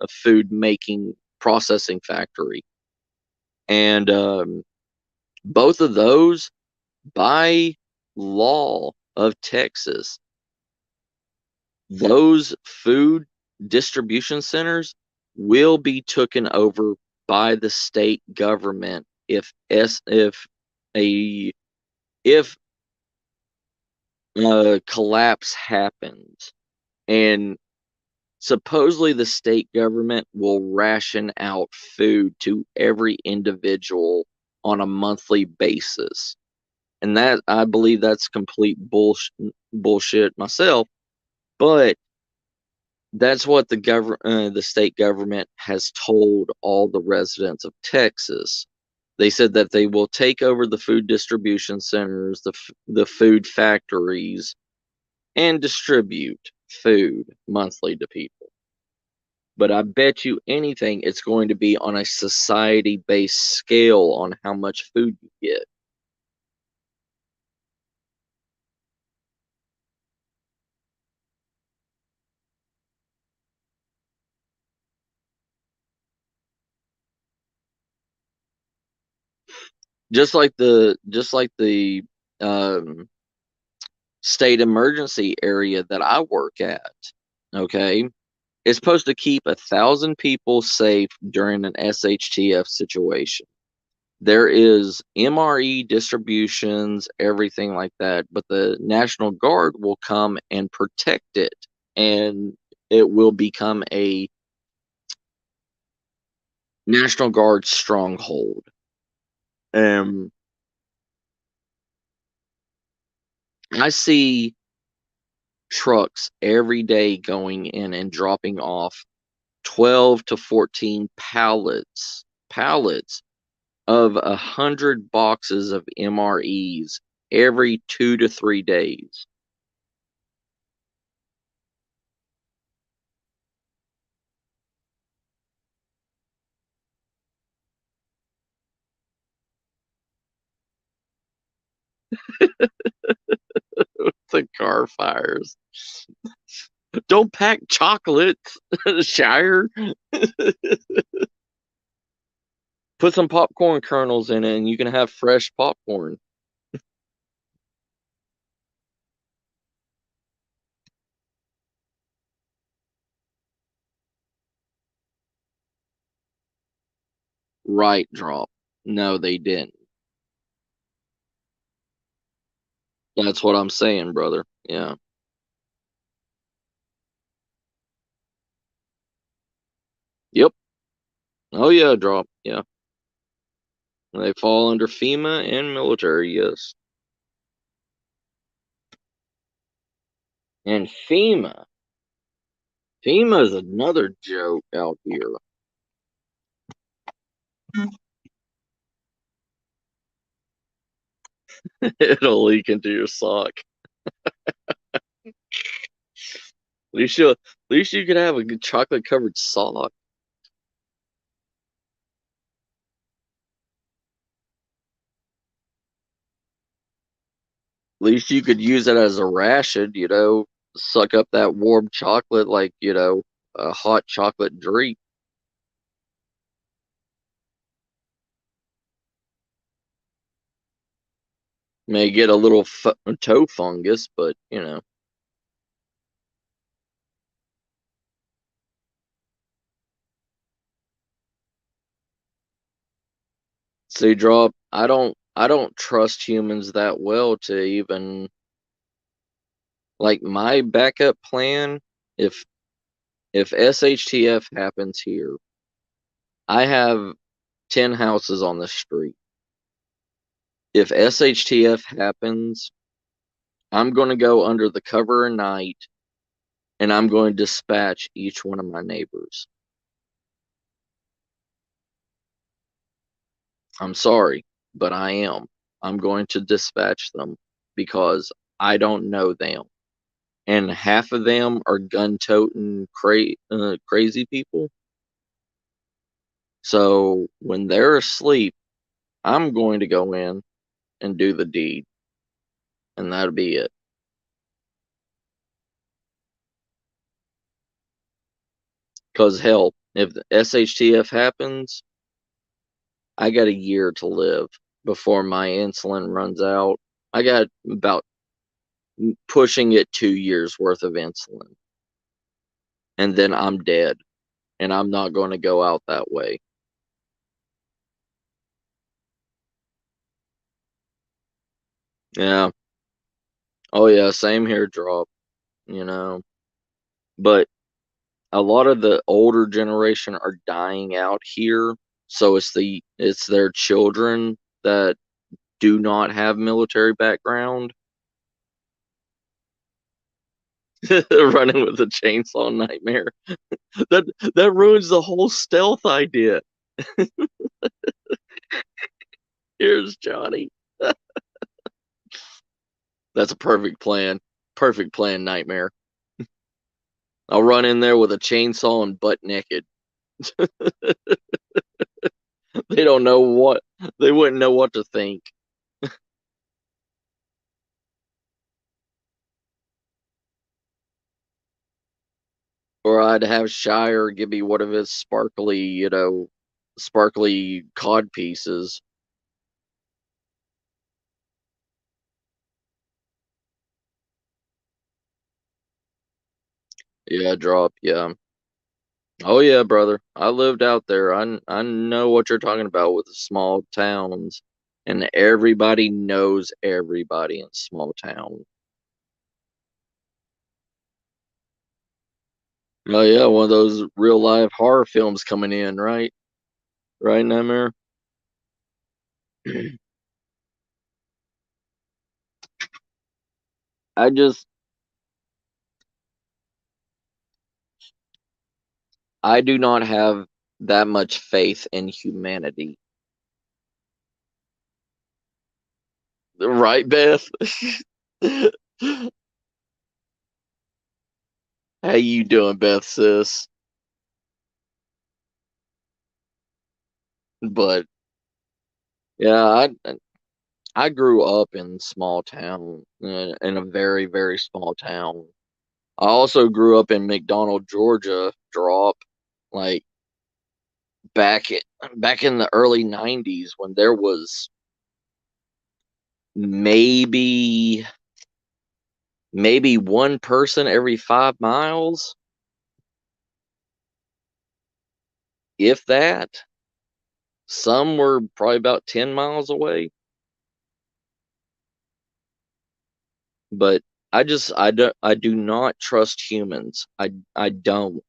food making processing factory. And both of those, by law of Texas, those food distribution centers will be taken over by the state government if a collapse happens. And supposedly the state government will ration out food to every individual on a monthly basis. And that, I believe that's complete bullshit myself, but that's what the state government has told all the residents of Texas. They said that they will take over the food distribution centers, the food factories, and distribute food monthly to people. But I bet you anything it's going to be on a society-based scale on how much food you get. Just like the um, state emergency area that I work at. Okay, it's supposed to keep 1,000 people safe during an SHTF situation. There is MRE distributions, everything like that, but the National Guard will come and protect it, and it will become a National Guard stronghold. Um, I see trucks every day going in and dropping off 12 to 14 pallets of 100 boxes of MREs every 2 to 3 days. The car fires. Don't pack chocolate, Shire. Put some popcorn kernels in it and you can have fresh popcorn. Right drop. No, they didn't. That's what I'm saying, brother. Yeah. Yep. Oh yeah, drop. Yeah. They fall under FEMA and military, yes. And FEMA is another joke out here. It'll leak into your sock. At least you could have a good chocolate covered sock. At least you could use it as a ration, suck up that warm chocolate like, a hot chocolate drink. May get a little toe fungus, but see, drop. I don't trust humans that well to even like my backup plan. If SHTF happens here, I have 10 houses on the street. If SHTF happens, I'm going to go under the cover of night and I'm going to dispatch each one of my neighbors. I'm sorry, but I am. I'm going to dispatch them because I don't know them. And half of them are gun-toting crazy people. So when they're asleep, I'm going to go in and do the deed. and that'll be it. Because hell, if the SHTF happens, I got a year to live before my insulin runs out. I got about pushing it 2 years worth of insulin, and then I'm dead, and I'm not going to go out that way. Yeah. Oh yeah, same here, drop, you know. But a lot of the older generation are dying out here, so it's their children that do not have military background running with a chainsaw nightmare. That ruins the whole stealth idea. Here's Johnny. That's a perfect plan. Perfect plan, nightmare. I'll run in there with a chainsaw and butt naked. They don't know what they wouldn't know what to think. Or I'd have Shire give me one of his sparkly, sparkly cod pieces. Yeah, drop. Yeah. Oh yeah, brother. I lived out there. I know what you're talking about with the small towns, and everybody knows everybody in small town. Oh yeah, one of those real life horror films coming in, right? Right, Nightmare. I just I do not have that much faith in humanity. Right, Beth? How you doing, Beth, sis? But yeah, I grew up in small town, in a very, very small town. I also grew up in McDonald, Georgia, drop, like back i- back in the early 90s when there was maybe maybe one person every 5 miles, if that. Some were probably about 10 miles away, but I do not trust humans. I don't.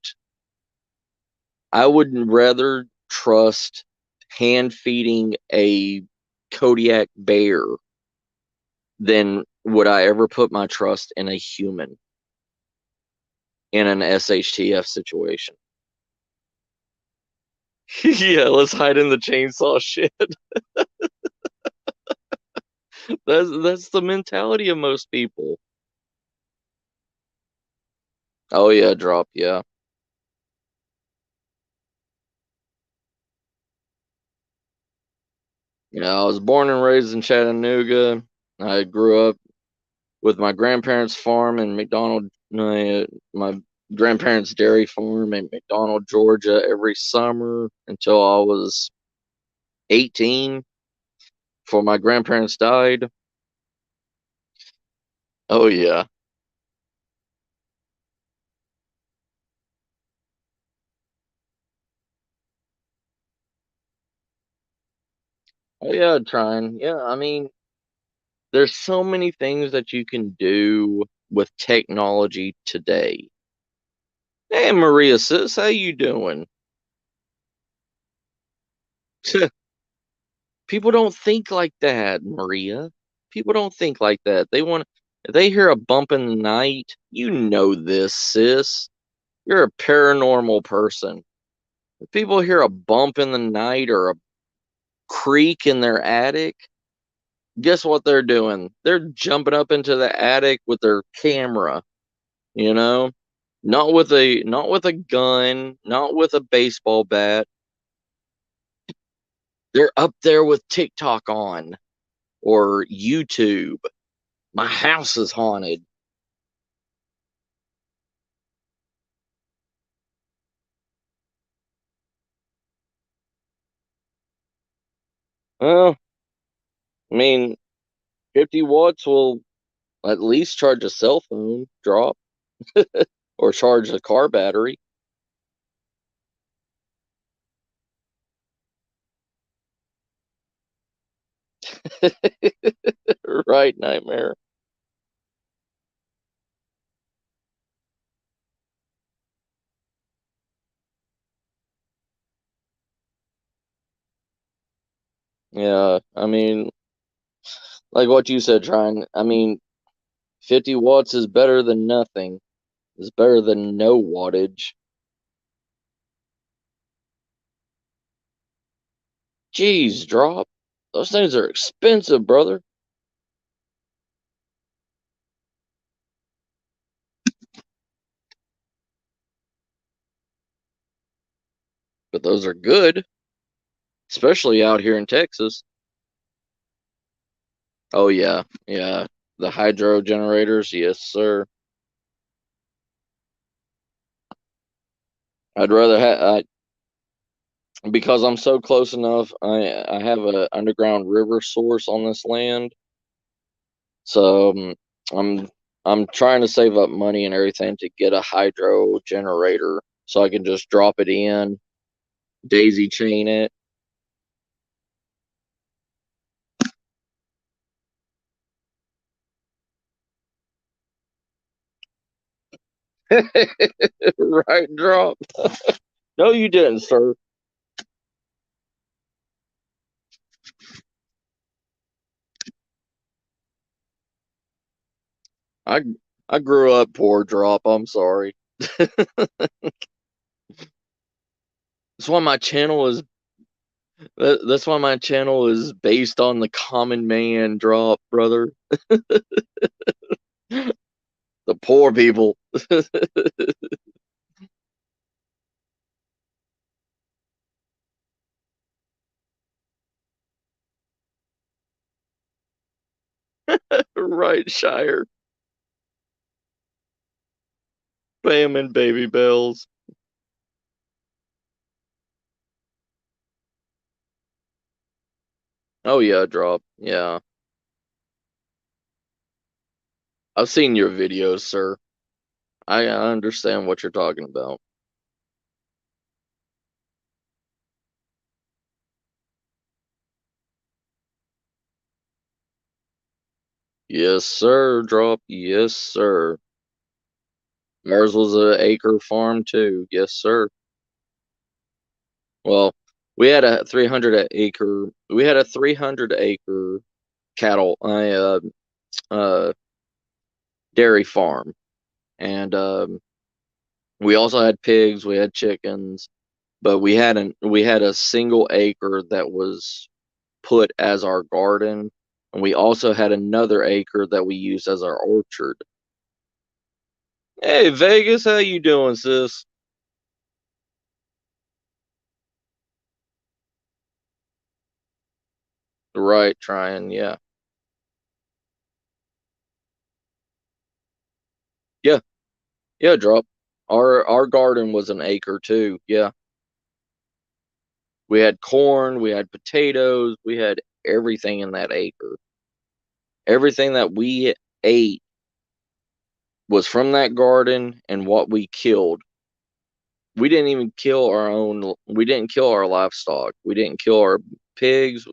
I would rather trust hand feeding a Kodiak bear than would I ever put my trust in a human in an SHTF situation. Yeah, let's hide in the chainsaw shit. That's the mentality of most people. Oh yeah, drop, yeah. Yeah, I was born and raised in Chattanooga. I grew up with my grandparents' farm in my grandparents' dairy farm in McDonald, Georgia, every summer until I was 18 before my grandparents died. Oh yeah. Oh yeah, trying. Yeah, I mean, there's so many things that you can do with technology today. Hey Maria sis, how you doing? People don't think like that, Maria. People don't think like that. If they hear a bump in the night, you know this, sis. You're a paranormal person. If people hear a bump in the night or a creak in their attic, guess what they're doing? They're jumping up into the attic with their camera, you know? Not with a gun, not with a baseball bat. They're up there with TikTok on or YouTube. My house is haunted. Well, I mean, 50 watts will at least charge a cell phone drop or charge a car battery. Right, nightmare. Yeah, I mean, like what you said, trying. I mean, 50 watts is better than nothing. It's better than no wattage. Jeez, drop. Those things are expensive, brother. But those are good, especially out here in Texas. Oh yeah, yeah. The hydro generators, yes, sir. I'd rather have because I'm so close enough. I have a underground river source on this land, so I'm I'm trying to save up money and everything to get a hydro generator so I can just drop it in, daisy chain it. Right, drop. No, you didn't, sir. I I grew up poor, drop. I'm sorry. That's why my channel is that's why my channel is based on the common man, drop, brother. The poor people. Right, Shire. Bam and baby bells. Oh yeah, drop. Yeah. I've seen your videos, sir. I understand what you're talking about. Yes, sir, drop. Yes, sir. Ours was a acre farm too. Yes, sir. Well, we had a 300 acre. We had a 300 acre cattle, uh, dairy farm, and we also had pigs. We had chickens, but we had a single acre that was put as our garden, and we also had another acre that we used as our orchard. Hey, Vegas, how you doing, sis? Right, trying, yeah, yeah, yeah. Drop. Our garden was an acre too. Yeah, we had corn, we had potatoes, we had everything in that acre. Everything that we ate was from that garden and what we killed. We didn't even kill our own. We didn't kill our livestock. We didn't kill our pigs.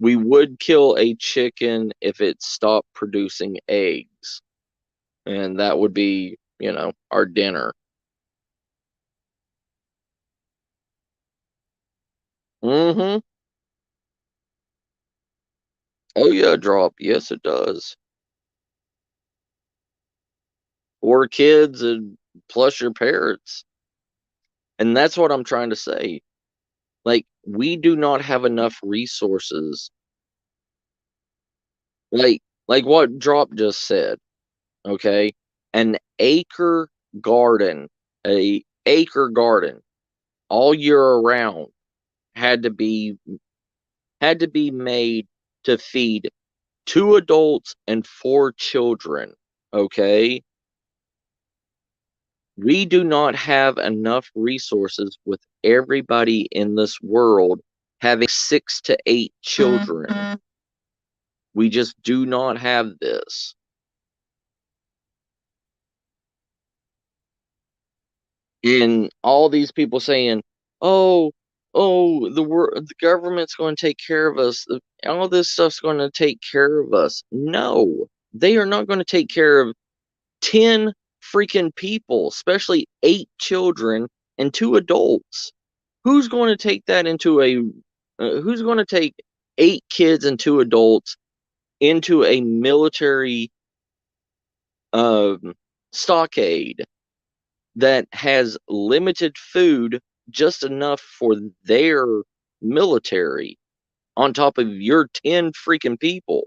We would kill a chicken if it stopped producing eggs, and that would be, our dinner. Mm-hmm. Oh yeah, drop. Yes, it does. 4 kids and plus your parents, and that's what I'm trying to say. Like, we do not have enough resources. Like what drop just said. Okay, an acre garden, a acre garden all year around had to be had to be made to feed 2 adults and 4 children, okay? We do not have enough resources with everybody in this world having 6 to 8 children. We just do not have this. And all these people saying, "Oh, the government's going to take care of us. All this stuff's going to take care of us." No, they are not going to take care of 10 freaking people, especially 8 children and 2 adults. Who's going to take that into a who's going to take 8 kids and 2 adults into a military um, stockade that has limited food, just enough for their military, on top of your 10 freaking people?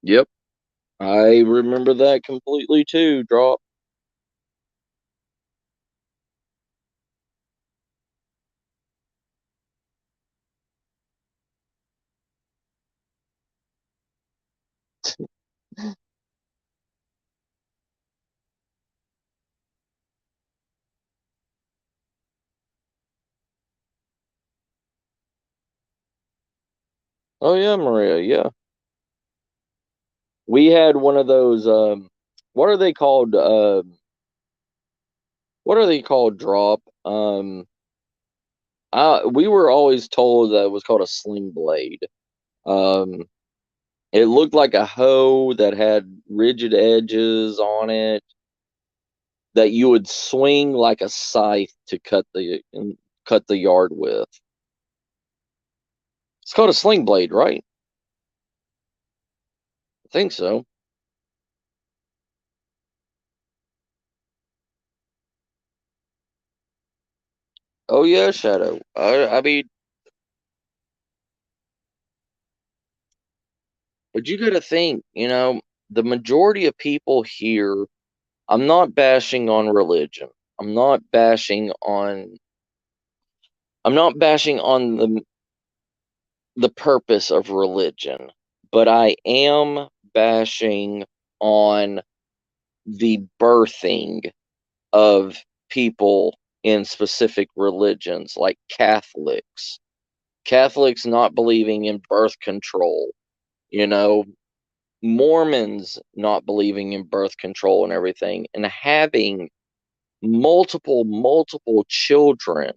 Yep, I remember that completely too, Drop. Oh yeah, Maria, yeah. We had one of those what are they called? What are they called, Drop? We were always told that it was called a sling blade. Um, it looked like a hoe that had rigid edges on it that you would swing like a scythe to cut the yard with. It's called a sling blade, right? I think so. Oh yeah, Shadow. I mean, but you got to think, the majority of people here. I'm not bashing on religion. I'm not bashing on. I'm not bashing on the purpose of religion, but I am bashing on the birthing of people in specific religions, like Catholics. Catholics not believing in birth control, you know, Mormons not believing in birth control and everything, and having multiple children.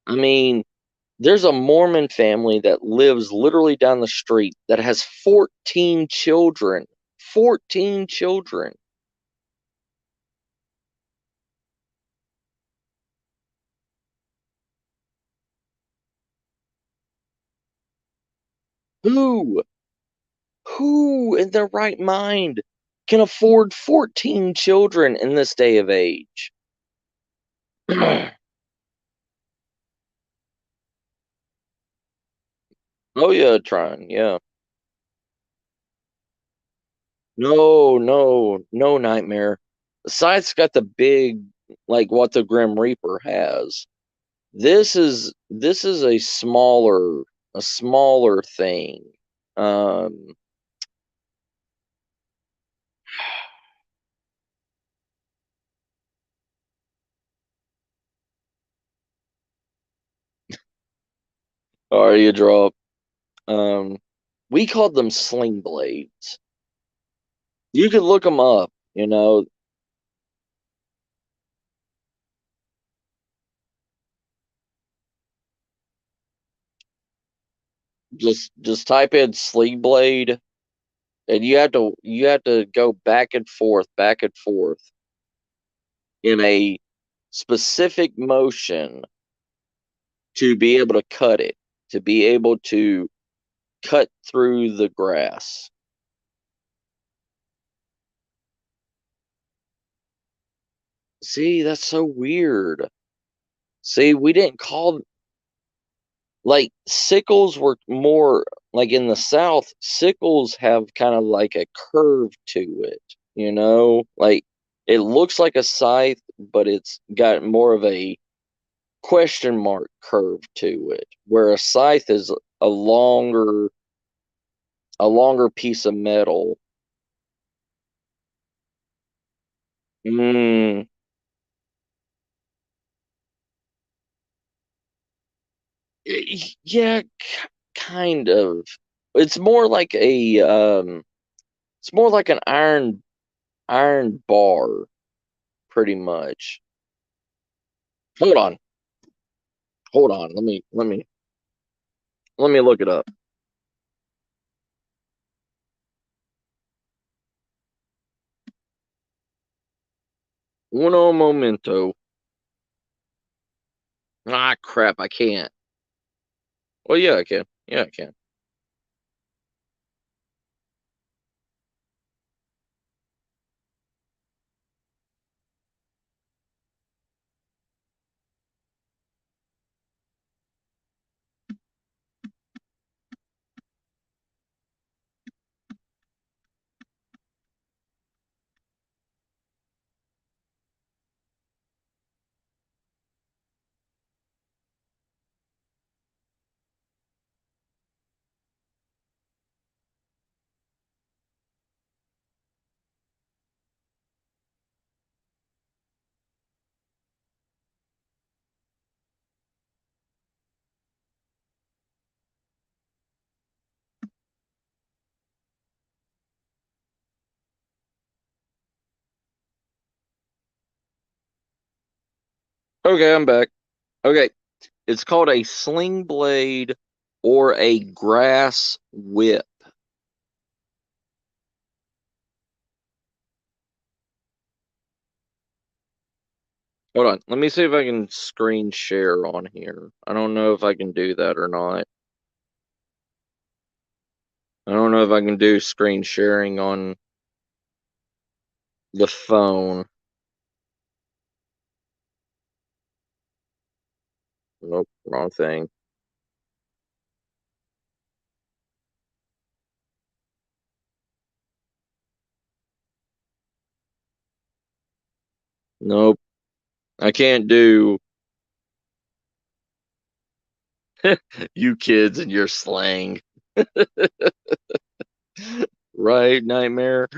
I mean, there's a Mormon family that lives literally down the street that has 14 children. 14 children. Who? Who in their right mind can afford 14 children in this day of age? Oh yeah, Tron, yeah. No, Nightmare. Scythe's got the big, like what the Grim Reaper has. This is a smaller thing. Um, or you drop. Um, we called them sling blades. You could look them up. Just type in sling blade, and you have to go back and forth in a specific motion to be able to cut it, to be able to cut through the grass. See, that's so weird. See, we didn't call, like, sickles were more like in the South, sickles have kind of like a curve to it, Like it looks like a scythe, but it's got more of a question mark curve to it, where a scythe is a longer a longer piece of metal. Mm, yeah, kind of. It's more like a it's more like an iron bar, pretty much. Hold on, hold on. Let me look it up. Uno momento. Ah, crap! I can't. Well, yeah, I can. Yeah, I can. Okay, I'm back. Okay, it's called a sling blade or a grass whip. Hold on. Let me see if I can screen share on here. I don't know if I can do that or not. I don't know if I can do screen sharing on the phone. Nope, wrong thing. Nope, I can't do you kids and your slang. Right, Nightmare?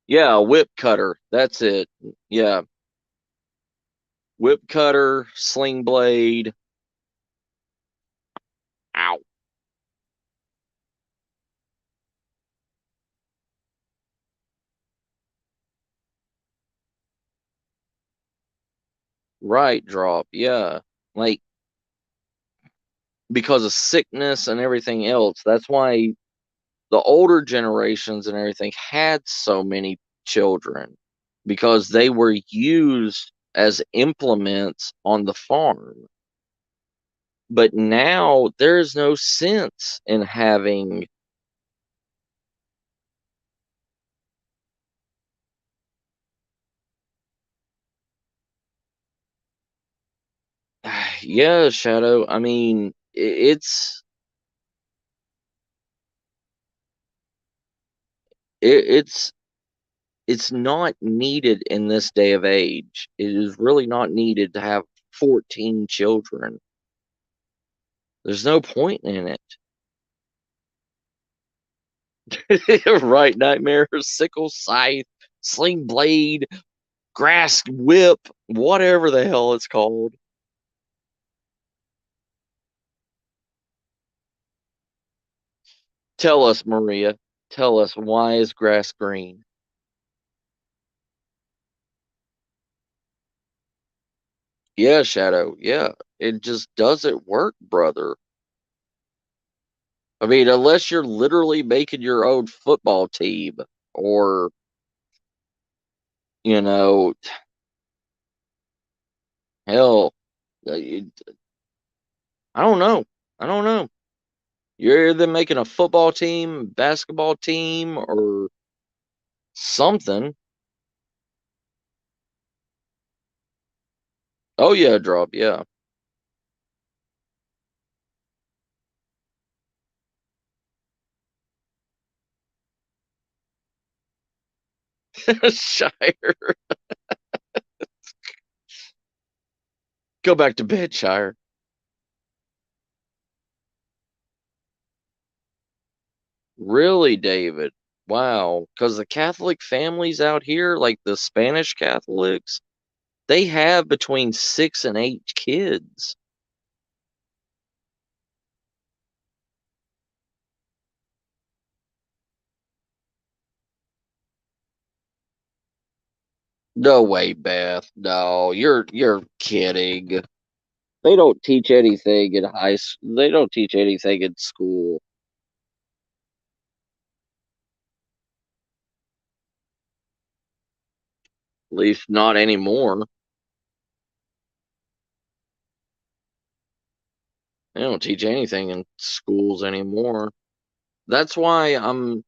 Yeah, whip cutter. That's it. Yeah, whip cutter, sling blade. Ow. Right drop. Yeah. Like, because of sickness and everything else. That's why the older generations and everything had so many children, because they were used as implements on the farm. But now there's no sense in having, yeah, Shadow. I mean, it's it's not needed in this day of age. It is really not needed to have 14 children. There's no point in it. Right, Nightmare, sickle, scythe, sling blade, grass whip, whatever the hell it's called. Tell us, Maria. Tell us, why is grass green? Yeah, Shadow. Yeah, it just doesn't work, brother. I mean, unless you're literally making your own football team, or, you know, hell, I don't know. I don't know. You're either making a football team, basketball team, or something. Oh yeah, drop. Yeah. Shire. Go back to bed, Shire. Really, David? Wow. Because the Catholic families out here, like the Spanish Catholics, they have between 6 and 8 kids. No way, Beth. No, you're kidding. They don't teach anything in high school. They don't teach anything in school. At least not anymore. They don't teach anything in schools anymore. That's why I'm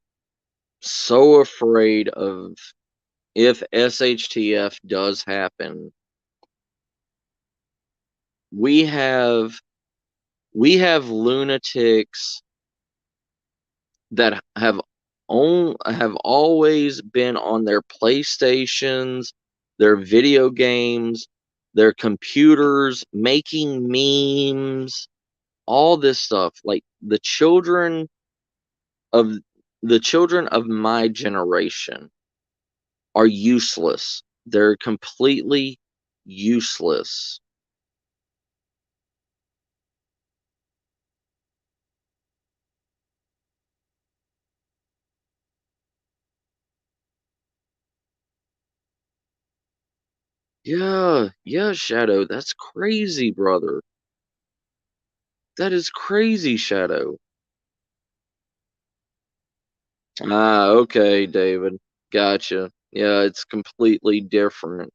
so afraid of if SHTF does happen. We have we have lunatics that have always been on their PlayStations, their video games, their computers, making memes, all this stuff. Like of the children of my generation are useless. They're completely useless. Yeah, yeah, Shadow, that's crazy, brother. That is crazy, Shadow. Ah, okay, David. Gotcha. Yeah, it's completely different.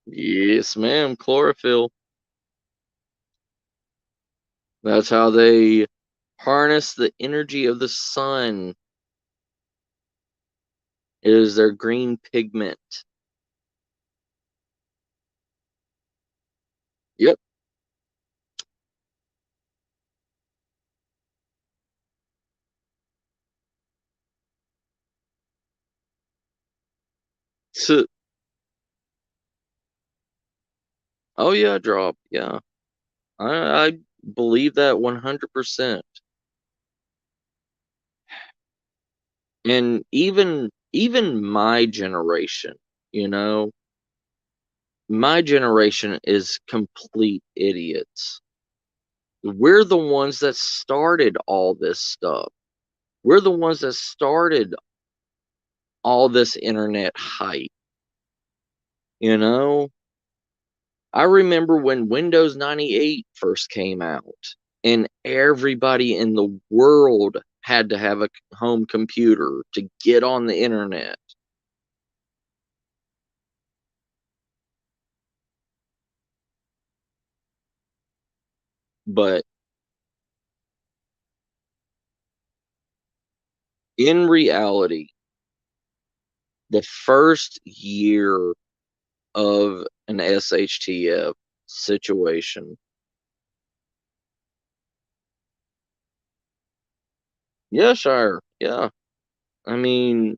Yes, ma'am, chlorophyll. That's how they harness the energy of the sun. It is their green pigment. Yep. So, oh yeah, drop. Yeah. I believe that 100%. And even my generation, you know, my generation is complete idiots. We're the ones that started all this stuff. We're the ones that started all this internet hype, you know? I remember when Windows 98 first came out and everybody in the world had to have a home computer to get on the internet. But in reality, the first year of an SHTF situation, yeah, sure, yeah. I mean,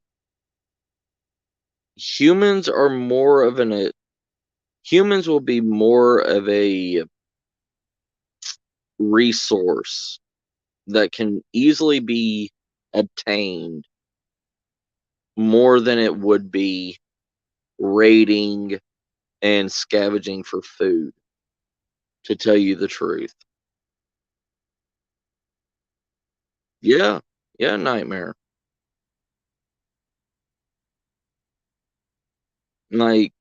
humans are more of an humans will be more of a resource that can easily be obtained more than it would be raiding and scavenging for food, to tell you the truth. Yeah, yeah, nightmare. Like,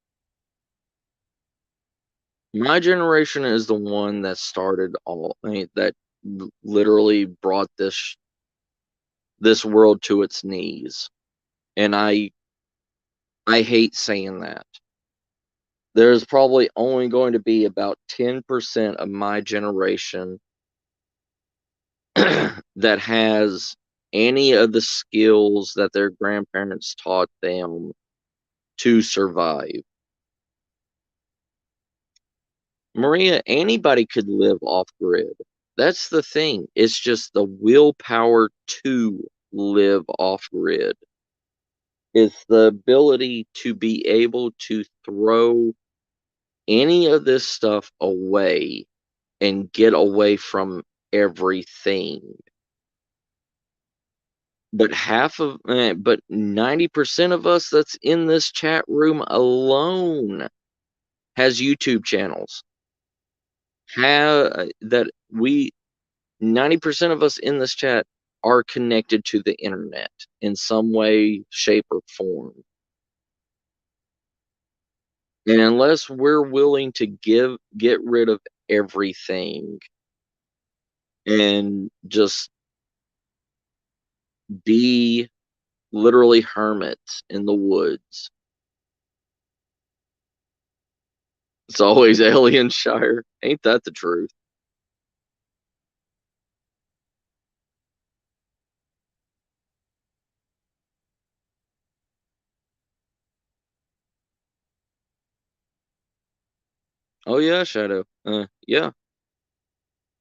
my generation is the one that started all, I mean, that literally brought this world to its knees. And I hate saying that. There's probably only going to be about 10% of my generation that has any of the skills that their grandparents taught them to survive. Maria, anybody could live off grid. That's the thing. It's just the willpower to. live off grid. It's the ability to be able to throw any of this stuff away and get away from everything. But 90% of us that's in this chat room alone has YouTube channels. That we 90% of us in this chat are connected to the internet in some way, shape, or form. And unless we're willing to get rid of everything and just be literally hermits in the woods, it's always Alien Shire. Ain't that the truth? Oh yeah, Shadow. Yeah.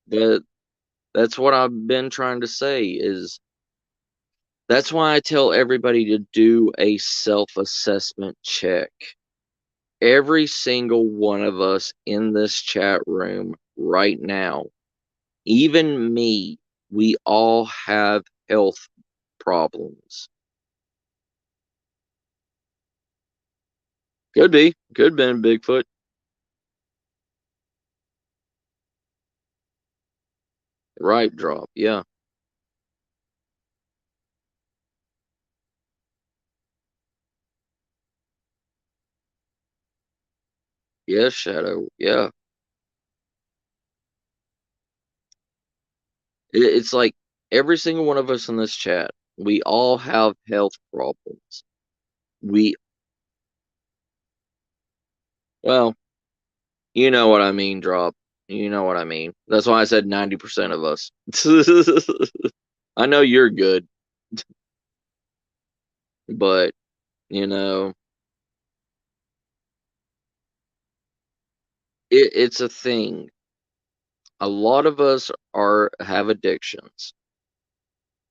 That that's what I've been trying to say is that's why I tell everybody to do a self-assessment check. Every single one of us in this chat room right now, even me, we all have health problems. Could have been Bigfoot. Right drop, yeah. Yes, Shadow, yeah. It's like every single one of us in this chat, we all have health problems. We, well, you know what I mean, drop. You know what I mean. That's why I said 90% of us. I know you're good, but you know, it's a thing. A lot of us are have addictions.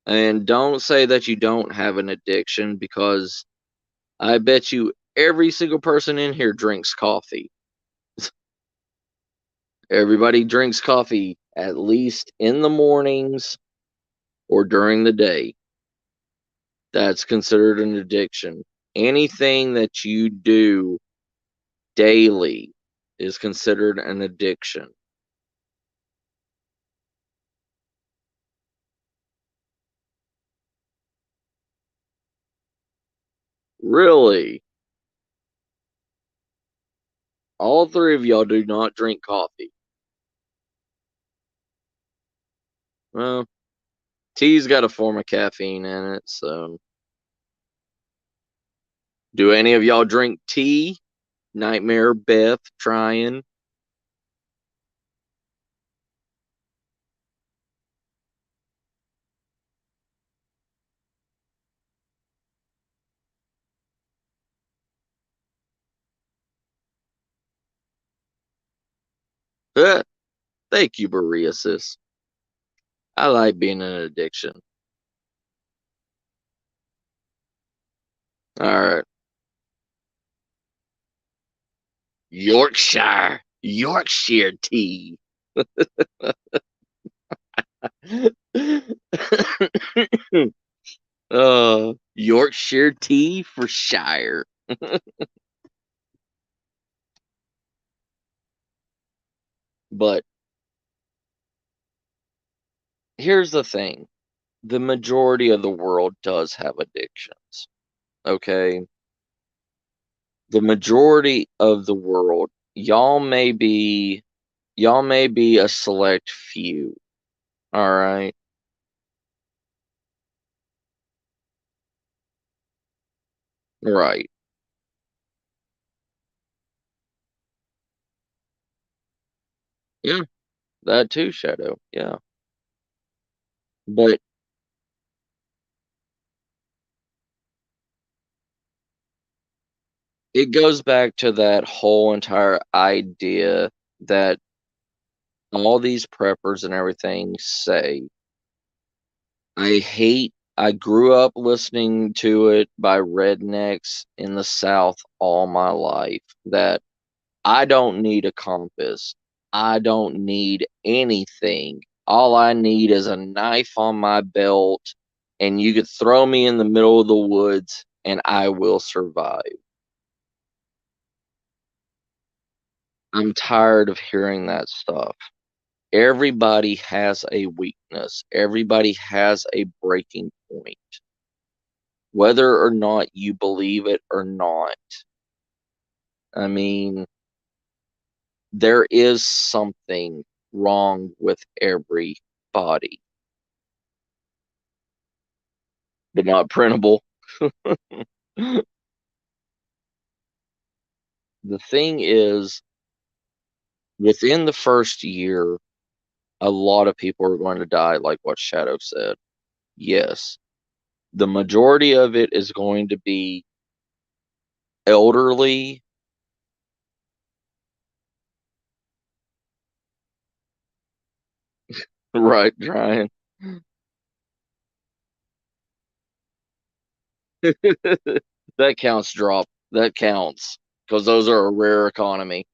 And don't say that you don't have an addiction because I bet you every single person in here drinks coffee. Everybody drinks coffee at least in the mornings or during the day. That's considered an addiction. Anything that you do daily is considered an addiction. Really? All three of y'all do not drink coffee. Well, tea's got a form of caffeine in it, so. Do any of y'all drink tea? Nightmare Beth trying. Thank you, Boreasis. I like being an addiction. All right. Yorkshire tea. Yorkshire tea for Shire. But here's the thing. The majority of the world does have addictions. Okay? The majority of the world, y'all may be a select few. All right? Right. Yeah, that too, Shadow. Yeah. But it goes back to that whole entire idea that all these preppers and everything say, I hate I grew up listening to it by rednecks in the South all my life that I don't need a compass. I don't need anything. All I need is a knife on my belt, and you could throw me in the middle of the woods, and I will survive. I'm tired of hearing that stuff. Everybody has a weakness. Everybody has a breaking point. Whether or not you believe it or not. I mean, there is something wrong with everybody, but not printable. The thing is, within the first year, a lot of people are going to die, like what Shadow said. Yes. The majority of it is going to be elderly. Right, Ryan. That counts, drop. That counts. Because those are a rare economy.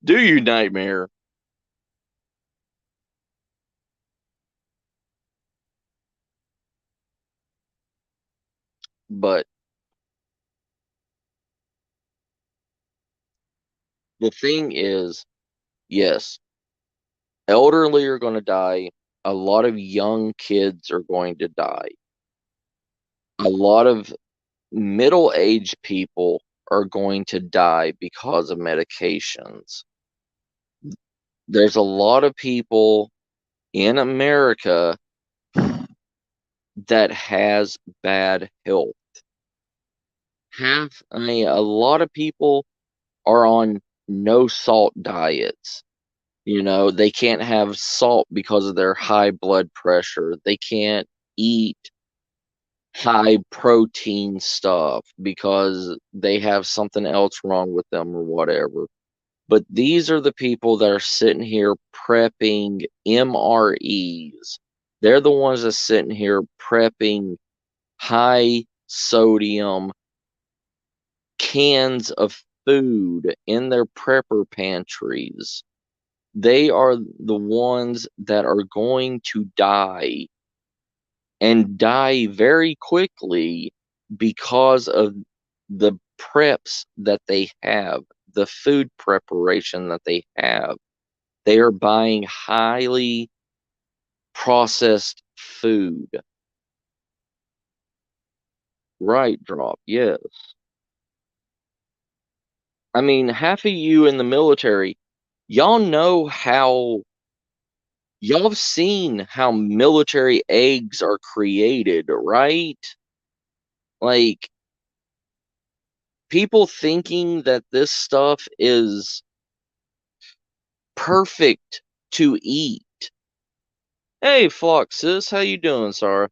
Do you, Nightmare? But the thing is, yes, elderly are going to die. A lot of young kids are going to die. A lot of middle-aged people are going to die because of medications. There's a lot of people in America that has bad health. A lot of people are on no salt diets. They can't have salt because of their high blood pressure. They can't eat high protein stuff because they have something else wrong with them or whatever. But these are the people that are sitting here prepping MREs. They're the ones that sitting here prepping high sodium cans of food in their prepper pantries. They are the ones that are going to die and die very quickly because of the preps that they have, the food preparation that they have. They are buying highly processed food. Right, drop, yes. I mean, half of you in the military, y'all know how, y'all have seen how military eggs are created, right? Like, people thinking that this stuff is perfect to eat. Hey, Floxus, how you doing, Sarah?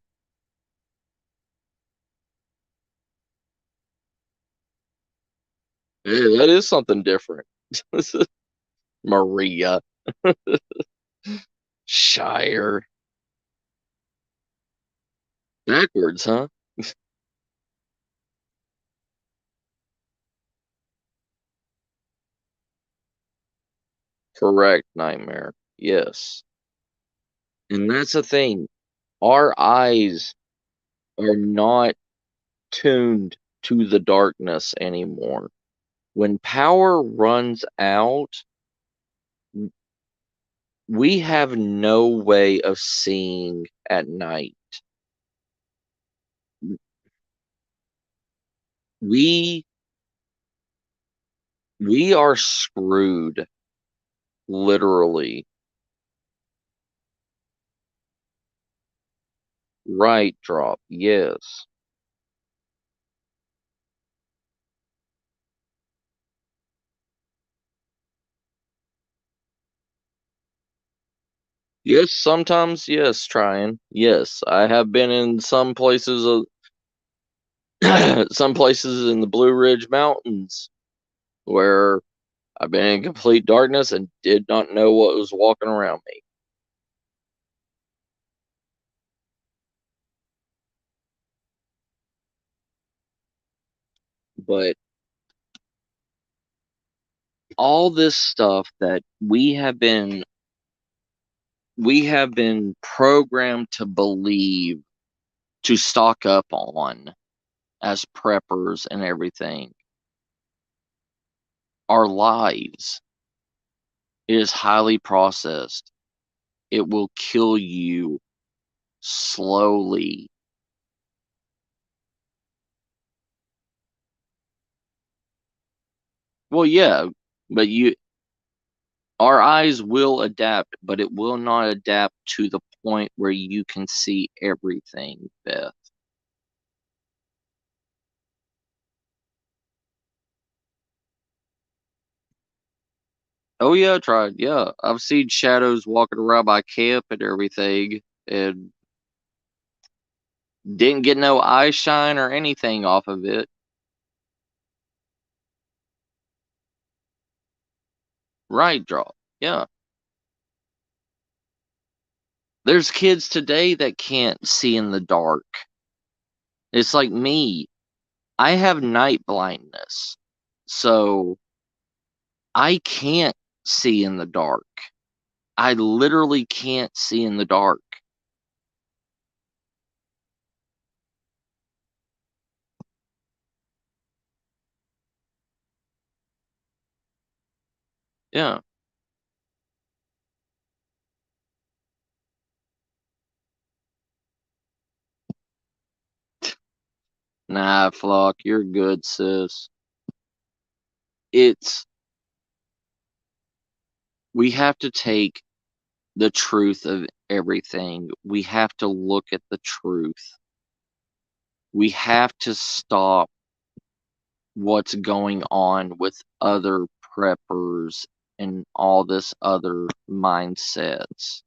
Hey, that is something different. Maria. Shire. Backwards, huh? Correct, Nightmare. Yes. And that's the thing. Our eyes are not tuned to the darkness anymore. When power runs out, we have no way of seeing at night. We we are screwed, literally. Right, drop. Yes. Yes, sometimes, yes, trying. Yes, I have been in some places. Some places in the Blue Ridge Mountains where I've been in complete darkness and did not know what was walking around me. But all this stuff that we have been programmed to believe, to stock up on as preppers and everything, our lives, it is highly processed. It will kill you slowly. Well, yeah, but our eyes will adapt, but it will not adapt to the point where you can see everything, Beth. Oh yeah, I tried. Yeah, I've seen shadows walking around my camp and everything, and didn't get no eye shine or anything off of it. Right, draw. Yeah. There's kids today that can't see in the dark. It's like me. I have night blindness. So I can't see in the dark. I literally can't see in the dark. Yeah. Nah, Flock, you're good, sis. It's We have to take the truth of everything. We have to look at the truth. We have to stop what's going on with other preppers and all this other mindsets.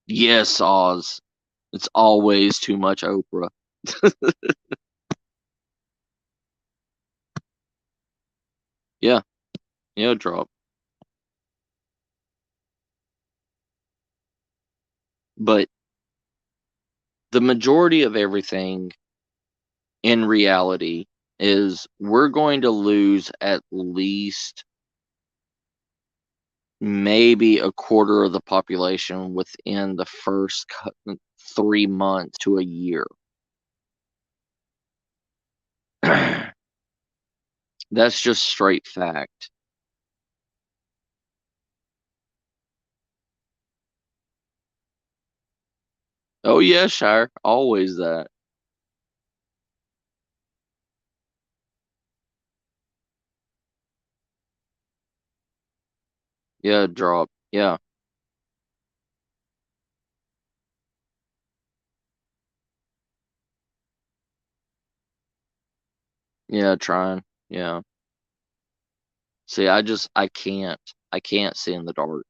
Yes, Oz. It's always too much Oprah. Yeah, yeah, drop. But the majority of everything in reality is we're going to lose at least maybe a quarter of the population within the first 3 months to a year. That's just straight fact. Oh yeah, Shire, always that. Yeah, drop. Yeah, yeah, trying. Yeah. See, I can't see in the dark.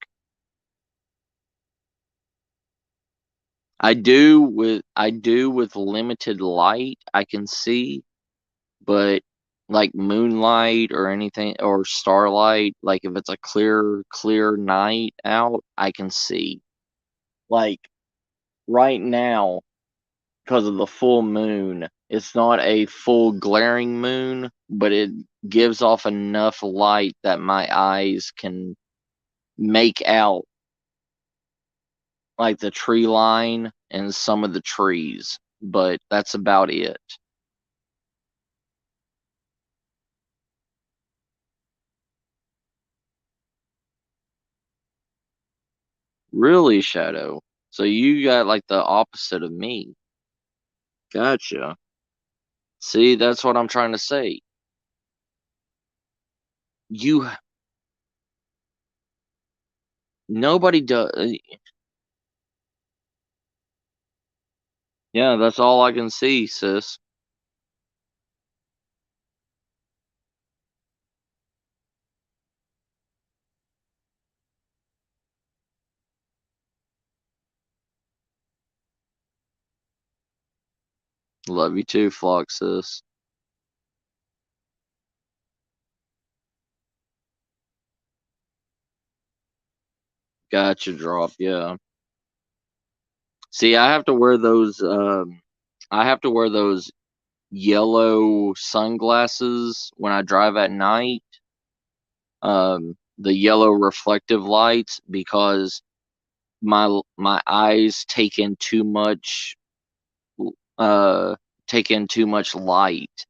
I do with limited light. I can see, but like moonlight or anything or starlight, like if it's a clear night out, I can see. Like right now, because of the full moon, it's not a full glaring moon, but it gives off enough light that my eyes can make out like the tree line and some of the trees, but that's about it. Really, Shadow. So you got like the opposite of me. Gotcha. See, that's what I'm trying to say. You Nobody does. Yeah, that's all I can see, sis. Love you too, Floxus. Gotcha, drop. Yeah. See, I have to wear those. I have to wear those yellow sunglasses when I drive at night. The yellow reflective lights because my eyes uh take in too much light,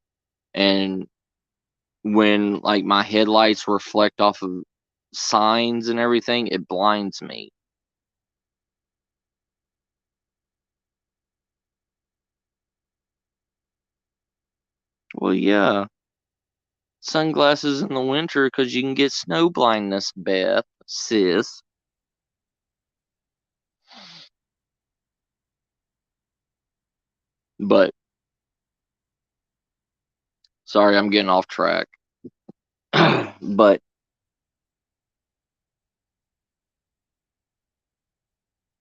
and when like my headlights reflect off of signs and everything, it blinds me. Well, yeah, sunglasses in the winter because you can get snow blindness, Beth, sis. But sorry, I'm getting off track. But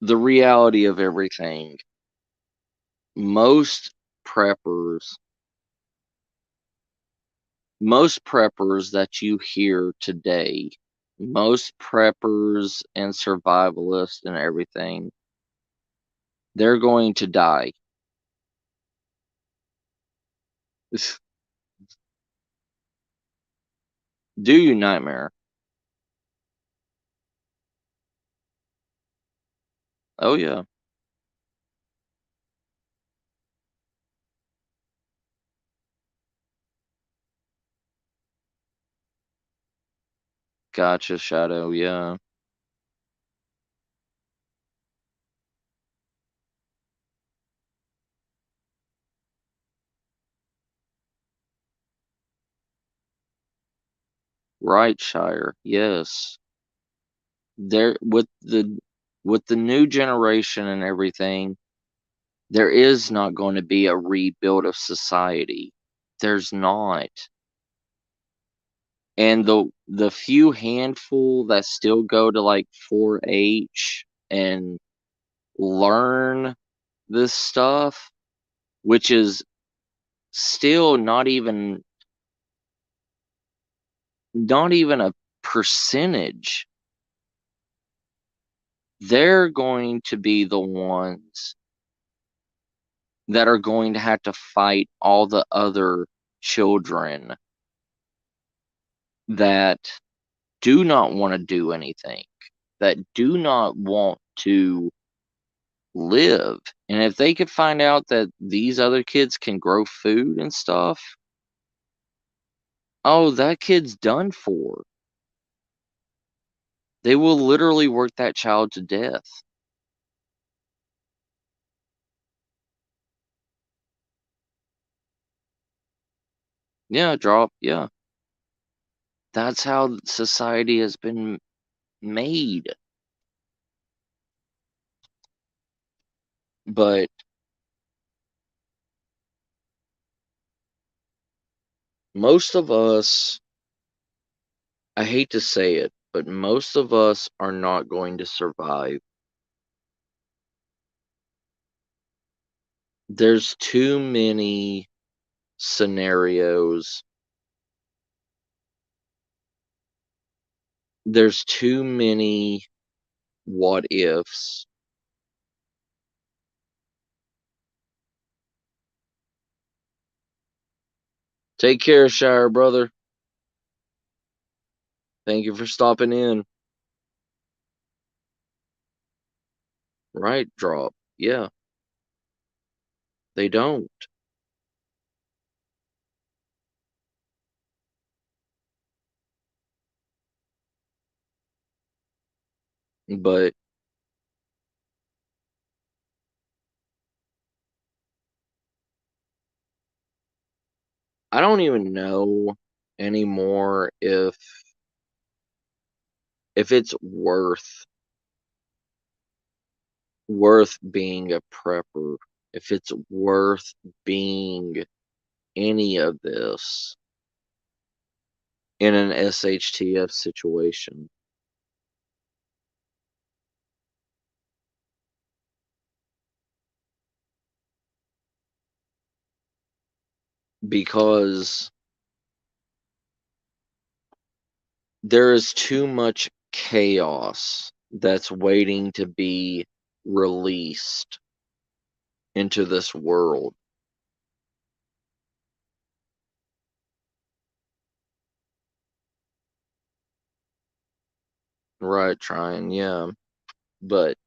the reality of everything, most preppers, most preppers that you hear today, most preppers and survivalists and everything, they're going to die. Do you, Nightmare? Oh, yeah. Gotcha, Shadow. Yeah. Right, Shire. Yes. There with the new generation and everything, there is not going to be a rebuild of society. There's not. And the few handful that still go to like 4-H and learn this stuff, which is still not even a percentage, they're going to be the ones that are going to have to fight all the other children that do not want to do anything, that do not want to live. And if they could find out that these other kids can grow food and stuff, oh, that kid's done for. They will literally work that child to death. Yeah, drop. Yeah. That's how society has been made. But most of us, I hate to say it, but most of us are not going to survive. There's too many scenarios. There's too many what ifs. Take care, Shire brother. Thank you for stopping in. Right, drop. Yeah, they don't. But I don't even know anymore if it's worth being a prepper, if it's worth being any of this in an SHTF situation. because there is too much chaos that's waiting to be released into this world. Right, trying, yeah. But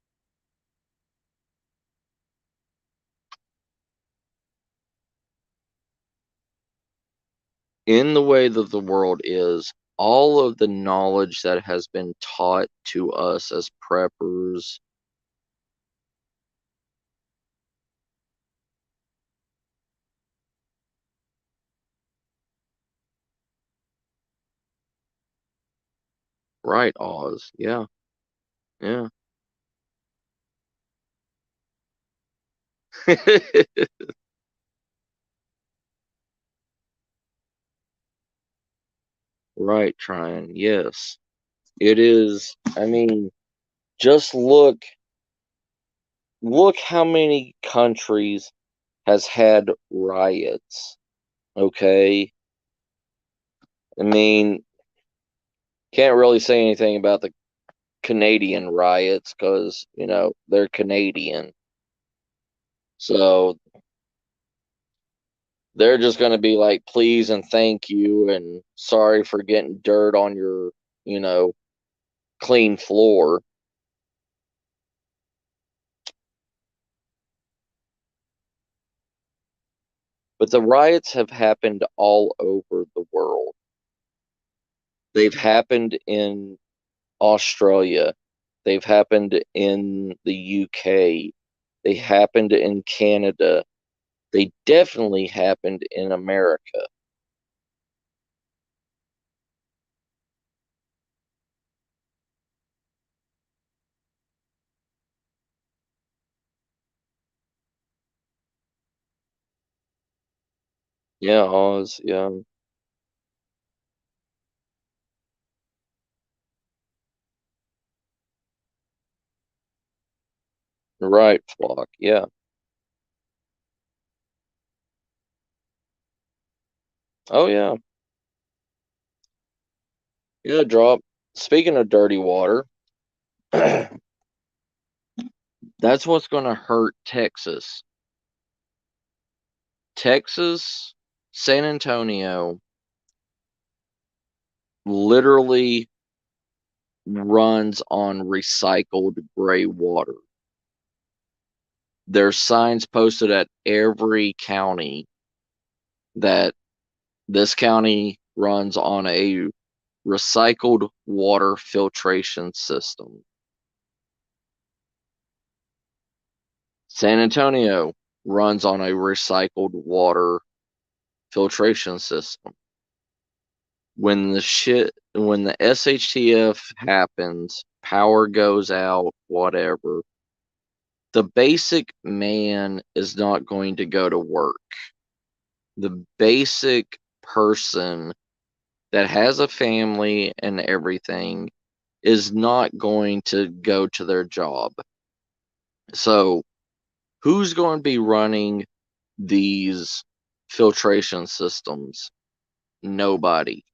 in the way that the world is, all of the knowledge that has been taught to us as preppers, right, Oz, yeah, yeah. Right, trying, yes. It is, I mean, just look how many countries has had riots, okay? I mean, can't really say anything about the Canadian riots because, they're Canadian. So they're just going to be like, please and thank you and sorry for getting dirt on your, you know, clean floor. But the riots have happened all over the world. They've happened in Australia. They've happened in the UK. They happened in Canada. They definitely happened in America. Yeah, Oz. Yeah. Right, Flock. Yeah. Oh, yeah. Yeah, drop. Speaking of dirty water, that's what's going to hurt Texas. Texas, San Antonio literally runs on recycled gray water. There's signs posted at every county that this county runs on a recycled water filtration system. San Antonio runs on a recycled water filtration system. When the SHTF happens, power goes out, whatever, the basic man is not going to go to work. The basic person that has a family and everything is not going to go to their job. So, who's going to be running these filtration systems? Nobody.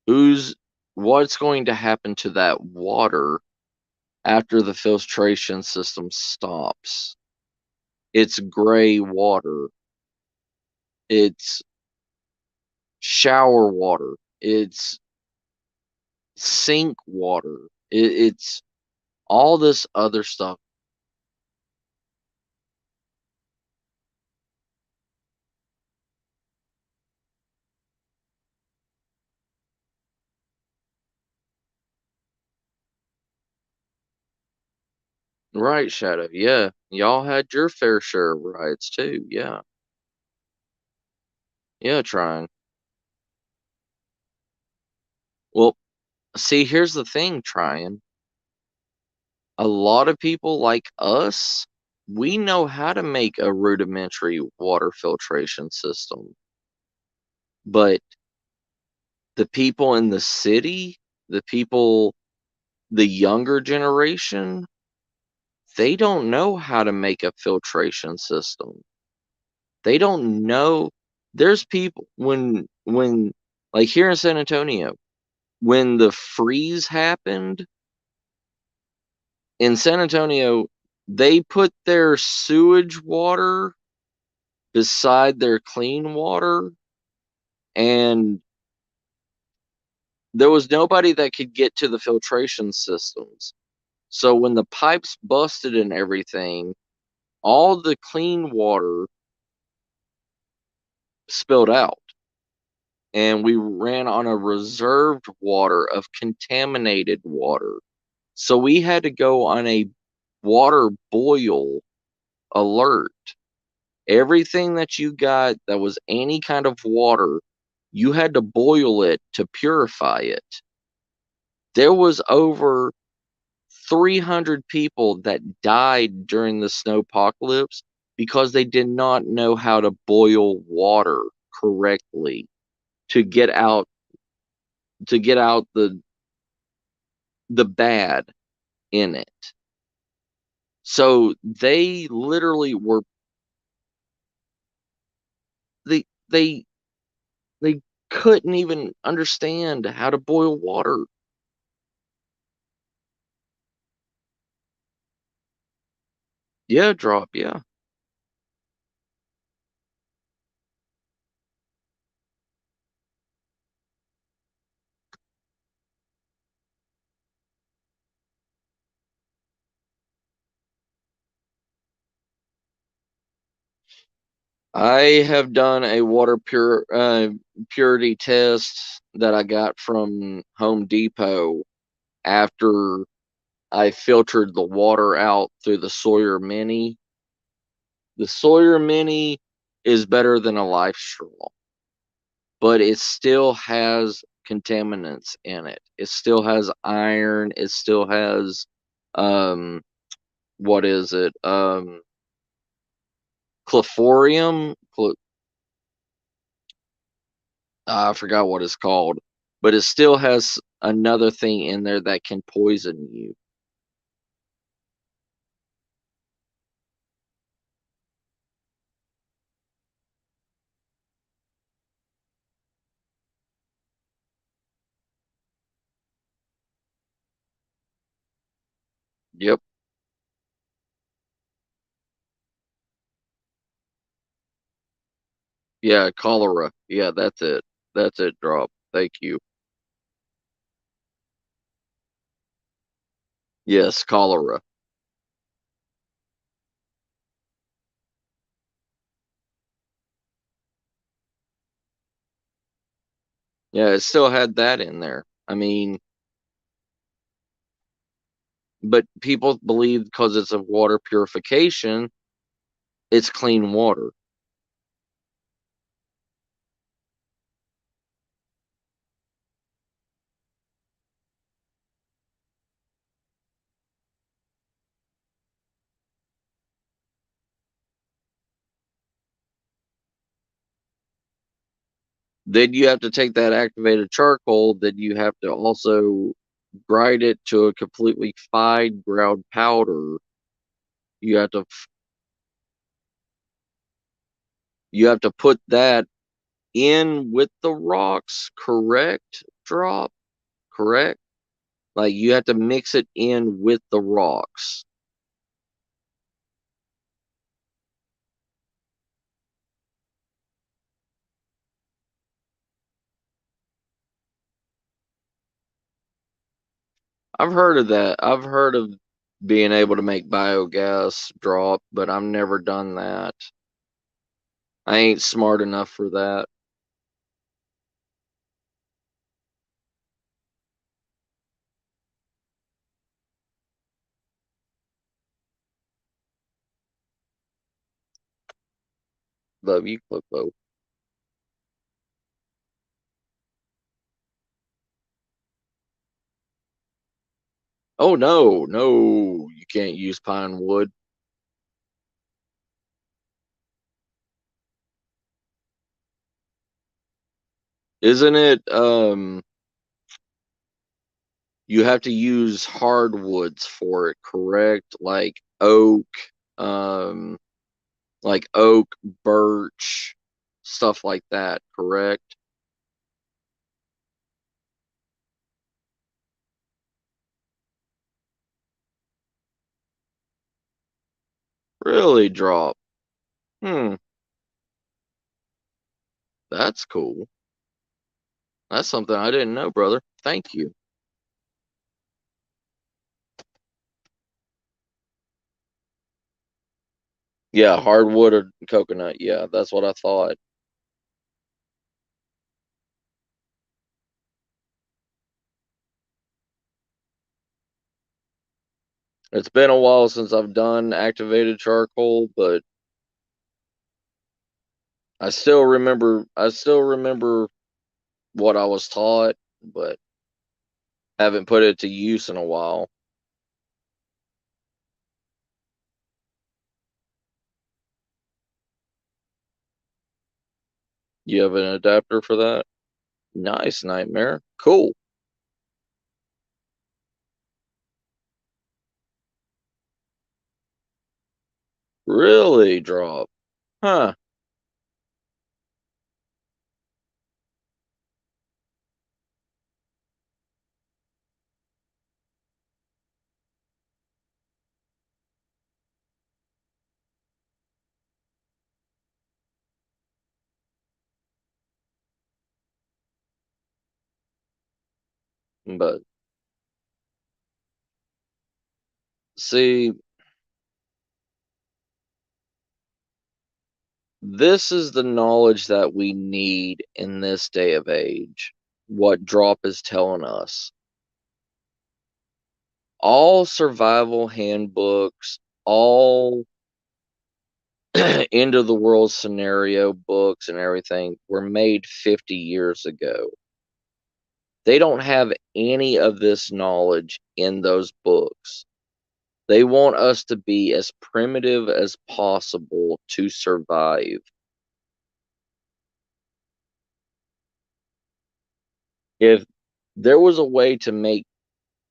Who's what's going to happen to that water after the filtration system stops? It's gray water. It's shower water. It's sink water. It's all this other stuff. Right, Shadow. Yeah. Y'all had your fair share of riots too. Yeah. Yeah, trying. Well, see, here's the thing, trying. A lot of people like us, we know how to make a rudimentary water filtration system. But the people in the city, the younger generation, they don't know how to make a filtration system. They don't know. There's people when like here in San Antonio, when the freeze happened in San Antonio, they put their sewage water beside their clean water, and there was nobody that could get to the filtration systems. So when the pipes busted and everything, all the clean water spilled out. And we ran on a reserved water of contaminated water. So we had to go on a water boil alert. Everything that you got that was any kind of water, you had to boil it to purify it. There was over 300 people that died during the snowpocalypse because they did not know how to boil water correctly to get out the bad in it. So they literally were they they they couldn't even understand how to boil water. Yeah, drop, yeah. I have done a purity test that I got from Home Depot after I filtered the water out through the Sawyer Mini. The Sawyer Mini is better than a Life Straw, but it still has contaminants in it. It still has iron. It still has, um, what is it? Chlororium. I forgot what it's called, but it still has another thing in there that can poison you. Yep. Yeah, cholera. Yeah, that's it. That's it, drop. Thank you. Yes, cholera. Yeah, it still had that in there. I mean, but people believe because it's a water purification, it's clean water. Then you have to take that activated charcoal, then you have to also grind it to a completely fine ground powder. You have to you have to put that in with the rocks, correct? Drop, correct? Like you have to mix it in with the rocks. I've heard of that. I've heard of being able to make biogas drop, but I've never done that. I ain't smart enough for that. Love you, Clippo. Oh no, no, you can't use pine wood. Isn't it you have to use hardwoods for it, correct? Um like oak, birch. stuff like that, correct? Really drop. Hmm, that's cool. That's something I didn't know, brother. Thank you. Yeah, hardwood or coconut. Yeah, that's what I thought. It's been a while since I've done activated charcoal, but I still remember what I was taught, but haven't put it to use in a while. You have an adapter for that? Nice, Nightmare. Cool. Really drop. Huh. But see, this is the knowledge that we need in this day of age. What drop is telling us. All survival handbooks, all end of the world scenario books and everything were made 50 years ago. They don't have any of this knowledge in those books. They want us to be as primitive as possible to survive. If there was a way to make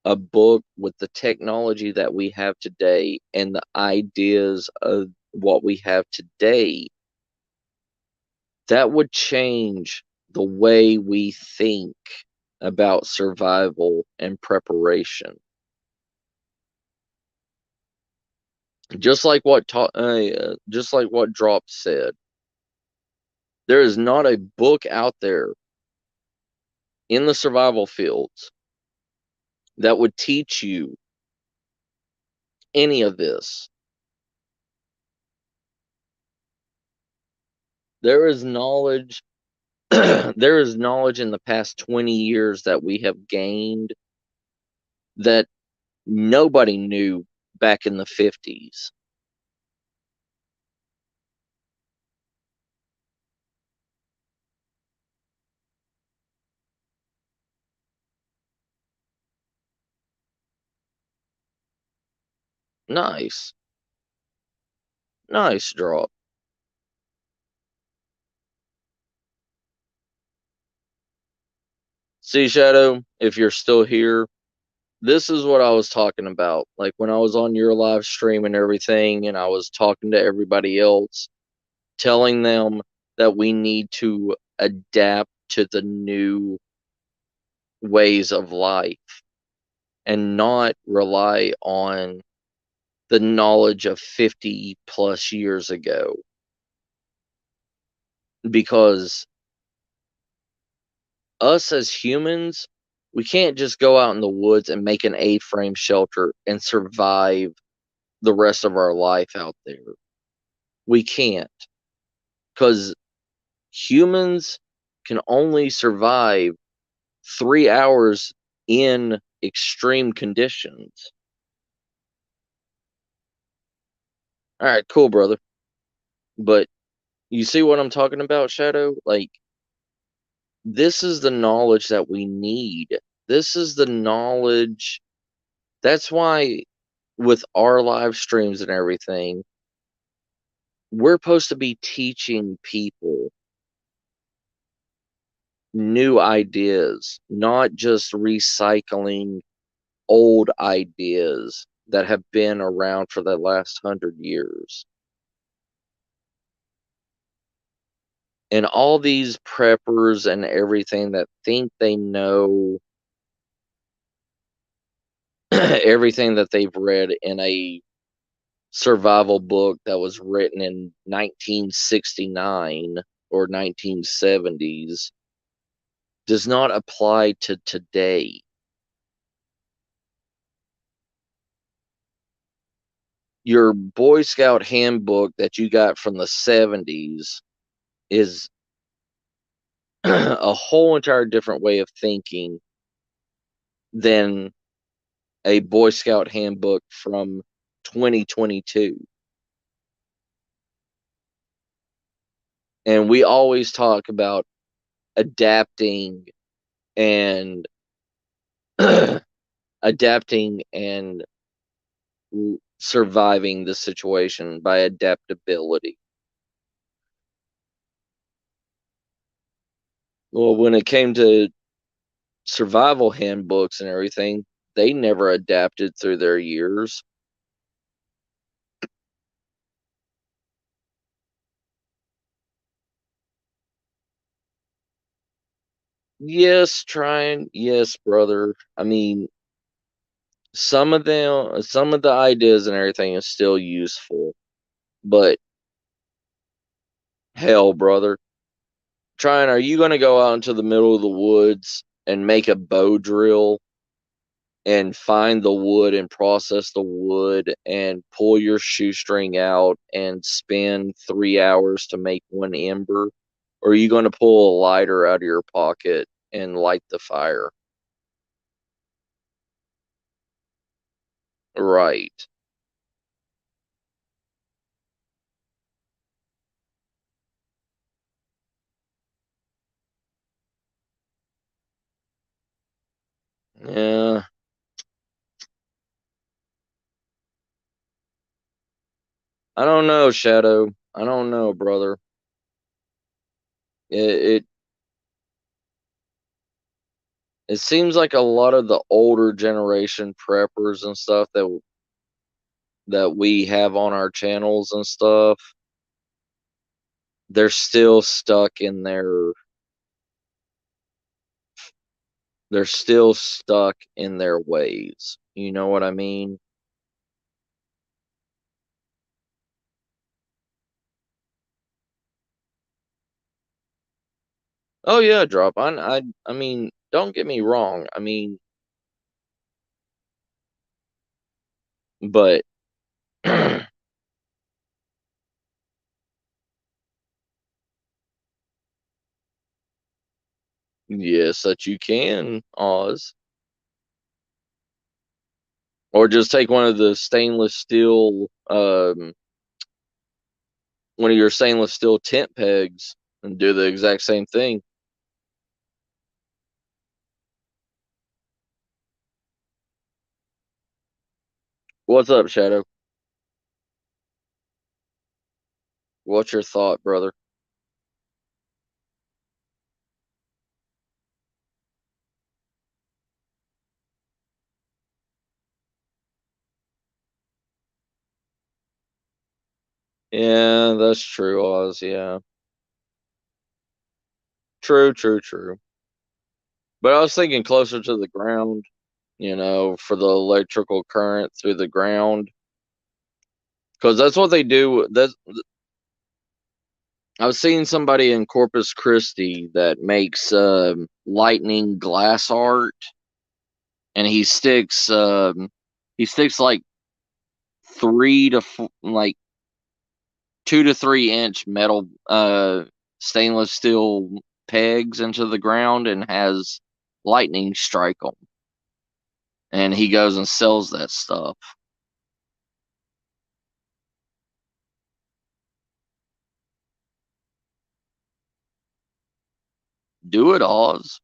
a book with the technology that we have today and the ideas of what we have today, that would change the way we think about survival and preparation. Just like what Drop said, there is not a book out there in the survival fields that would teach you any of this. There is knowledge there is knowledge in the past 20 years that we have gained that nobody knew back in the 50s. Nice. Nice Drop. See, Shadow, if you're still here, this is what I was talking about. Like when I was on your live stream and everything, and I was talking to everybody else, telling them that we need to adapt to the new ways of life and not rely on the knowledge of 50 plus years ago. Because us as humans, we can't just go out in the woods and make an A-frame shelter and survive the rest of our life out there. We can't, because humans can only survive 3 hours in extreme conditions. All right, cool, brother. But you see what I'm talking about, Shadow? Like, this is the knowledge that we need. This is the knowledge. That's why, with our live streams and everything, we're supposed to be teaching people new ideas, not just recycling old ideas that have been around for the last 100 years. And all these preppers and everything that think they know everything that they've read in a survival book that was written in 1969 or 1970s does not apply to today. Your Boy Scout handbook that you got from the 70s is a whole entire different way of thinking than a Boy Scout handbook from 2022. And we always talk about adapting and adapting and surviving the situation by adaptability. Well, when it came to survival handbooks and everything, they never adapted through their years. Yes, trying. Yes, brother. I mean, some of the ideas and everything is still useful, but hell, brother, trying. Are you going to go out into the middle of the woods and make a bow drill and find the wood and process the wood and pull your shoestring out and spend 3 hours to make one ember? Or are you going to pull a lighter out of your pocket and light the fire? Right. Yeah. I don't know, Shadow. I don't know, brother. It it seems like a lot of the older generation preppers and stuff that we have on our channels and stuff, they're still stuck in their ways. You know what I mean? Oh yeah, drop. I mean, don't get me wrong. I mean, but yes, that you can, Oz. Or just take one of your stainless steel tent pegs and do the exact same thing. What's up, Shadow? What's your thought, brother? Yeah, that's true, Oz. Yeah. True, true, true. But I was thinking closer to the ground, for the electrical current through the ground. Because that's what they do. I was seeing somebody in Corpus Christi that makes lightning glass art, and he sticks like like 2 to 3 inch metal stainless steel pegs into the ground and has lightning strike them, and he goes and sells that stuff. Do it, Oz.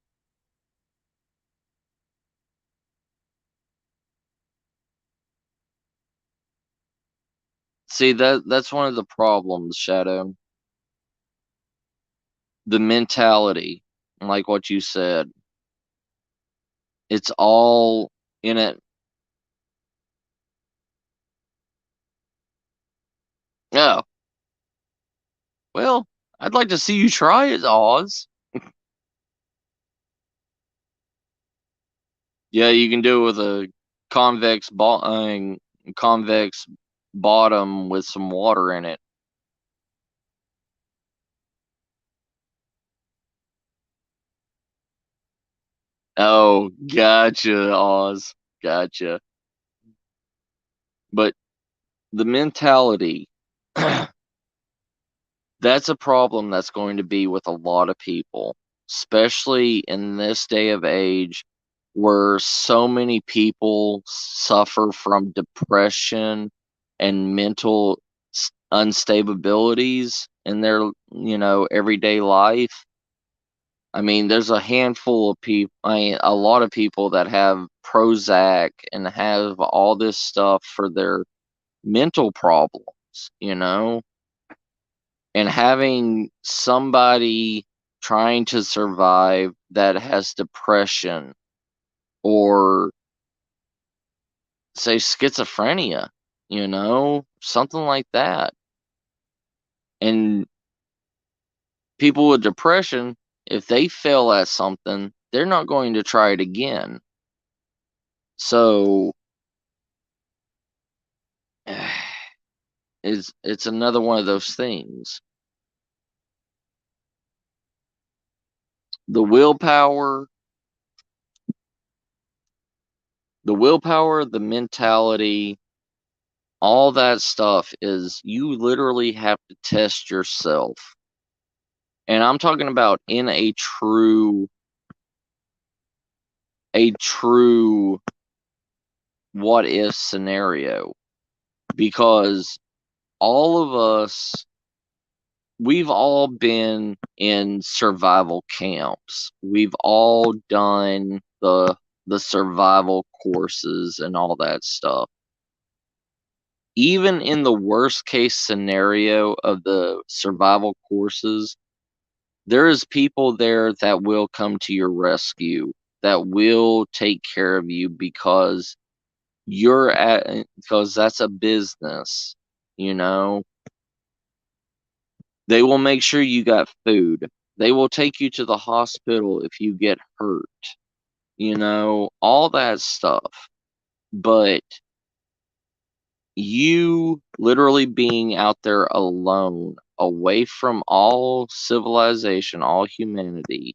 See, that's one of the problems, Shadow. The mentality, like what you said, it's all in it. Oh, well, I'd like to see you try it, Oz. Yeah, you can do it with a convex convex bottom with some water in it. Oh, gotcha, Oz. Gotcha. But the mentality, that's a problem that's going to be with a lot of people, especially in this day of age where so many people suffer from depression and mental unstabilities in their, everyday life. I mean, there's a handful of people, a lot of people that have Prozac and have all this stuff for their mental problems, and having somebody trying to survive that has depression or say schizophrenia, something like that. And people with depression, if they fail at something, they're not going to try it again. So it's another one of those things. The willpower, the mentality, all that stuff is you literally have to test yourself. And I'm talking about in a true what if scenario, because all of us, we've all been in survival camps. We've all done the survival courses and all that stuff. Even in the worst case scenario of the survival courses, there is people there that will come to your rescue, that will take care of you because that's a business, you know. They will make sure you got food. They will take you to the hospital if you get hurt, all that stuff. But you literally being out there alone, away from all civilization, all humanity.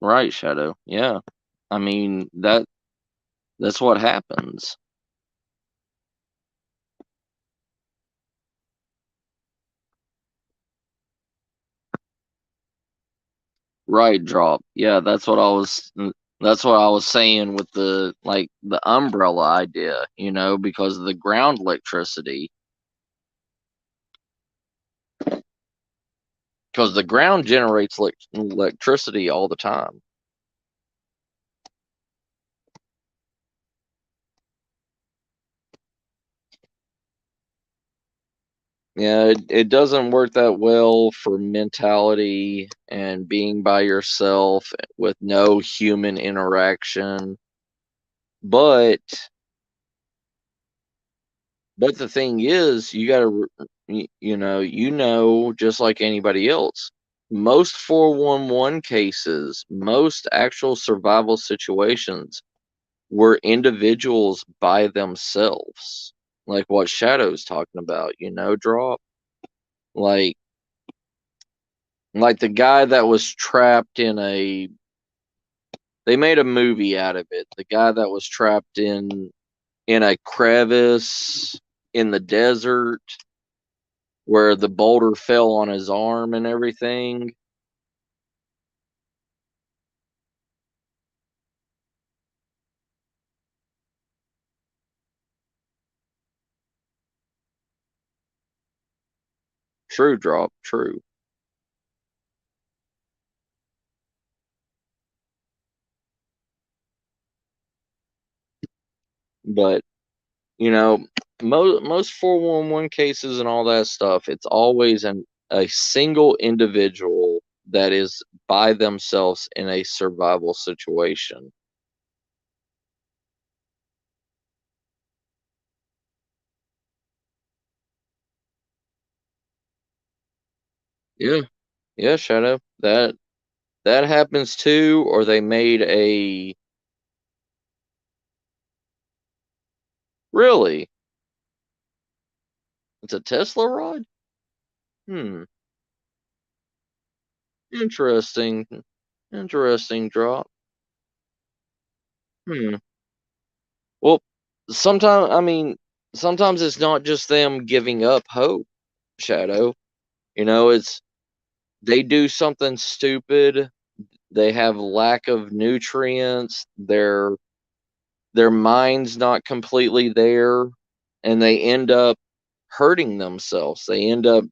Right, Shadow. Yeah. I mean, that's what happens. Right, drop. Yeah, that's what I was saying with the umbrella idea, because of the ground electricity. Because the ground generates electricity all the time. Yeah, it doesn't work that well for mentality and being by yourself with no human interaction. But the thing is, you got to just like anybody else. Most 411 cases, most actual survival situations were individuals by themselves. Like what Shadow's talking about, drop. Like the guy that was trapped in a they made a movie out of it. The guy that was trapped in a crevice in the desert where the boulder fell on his arm and everything. True, drop, true. But you know, most 411 cases and all that stuff, it's always a single individual that is by themselves in a survival situation. Yeah, yeah, Shadow. That happens too, or they made a really? It's a Tesla rod? Hmm. Interesting. Interesting drop. Hmm. Well, sometimes I mean, sometimes it's not just them giving up hope, Shadow. It's they do something stupid. They have lack of nutrients. Their mind's not completely there, and they end up hurting themselves. They end up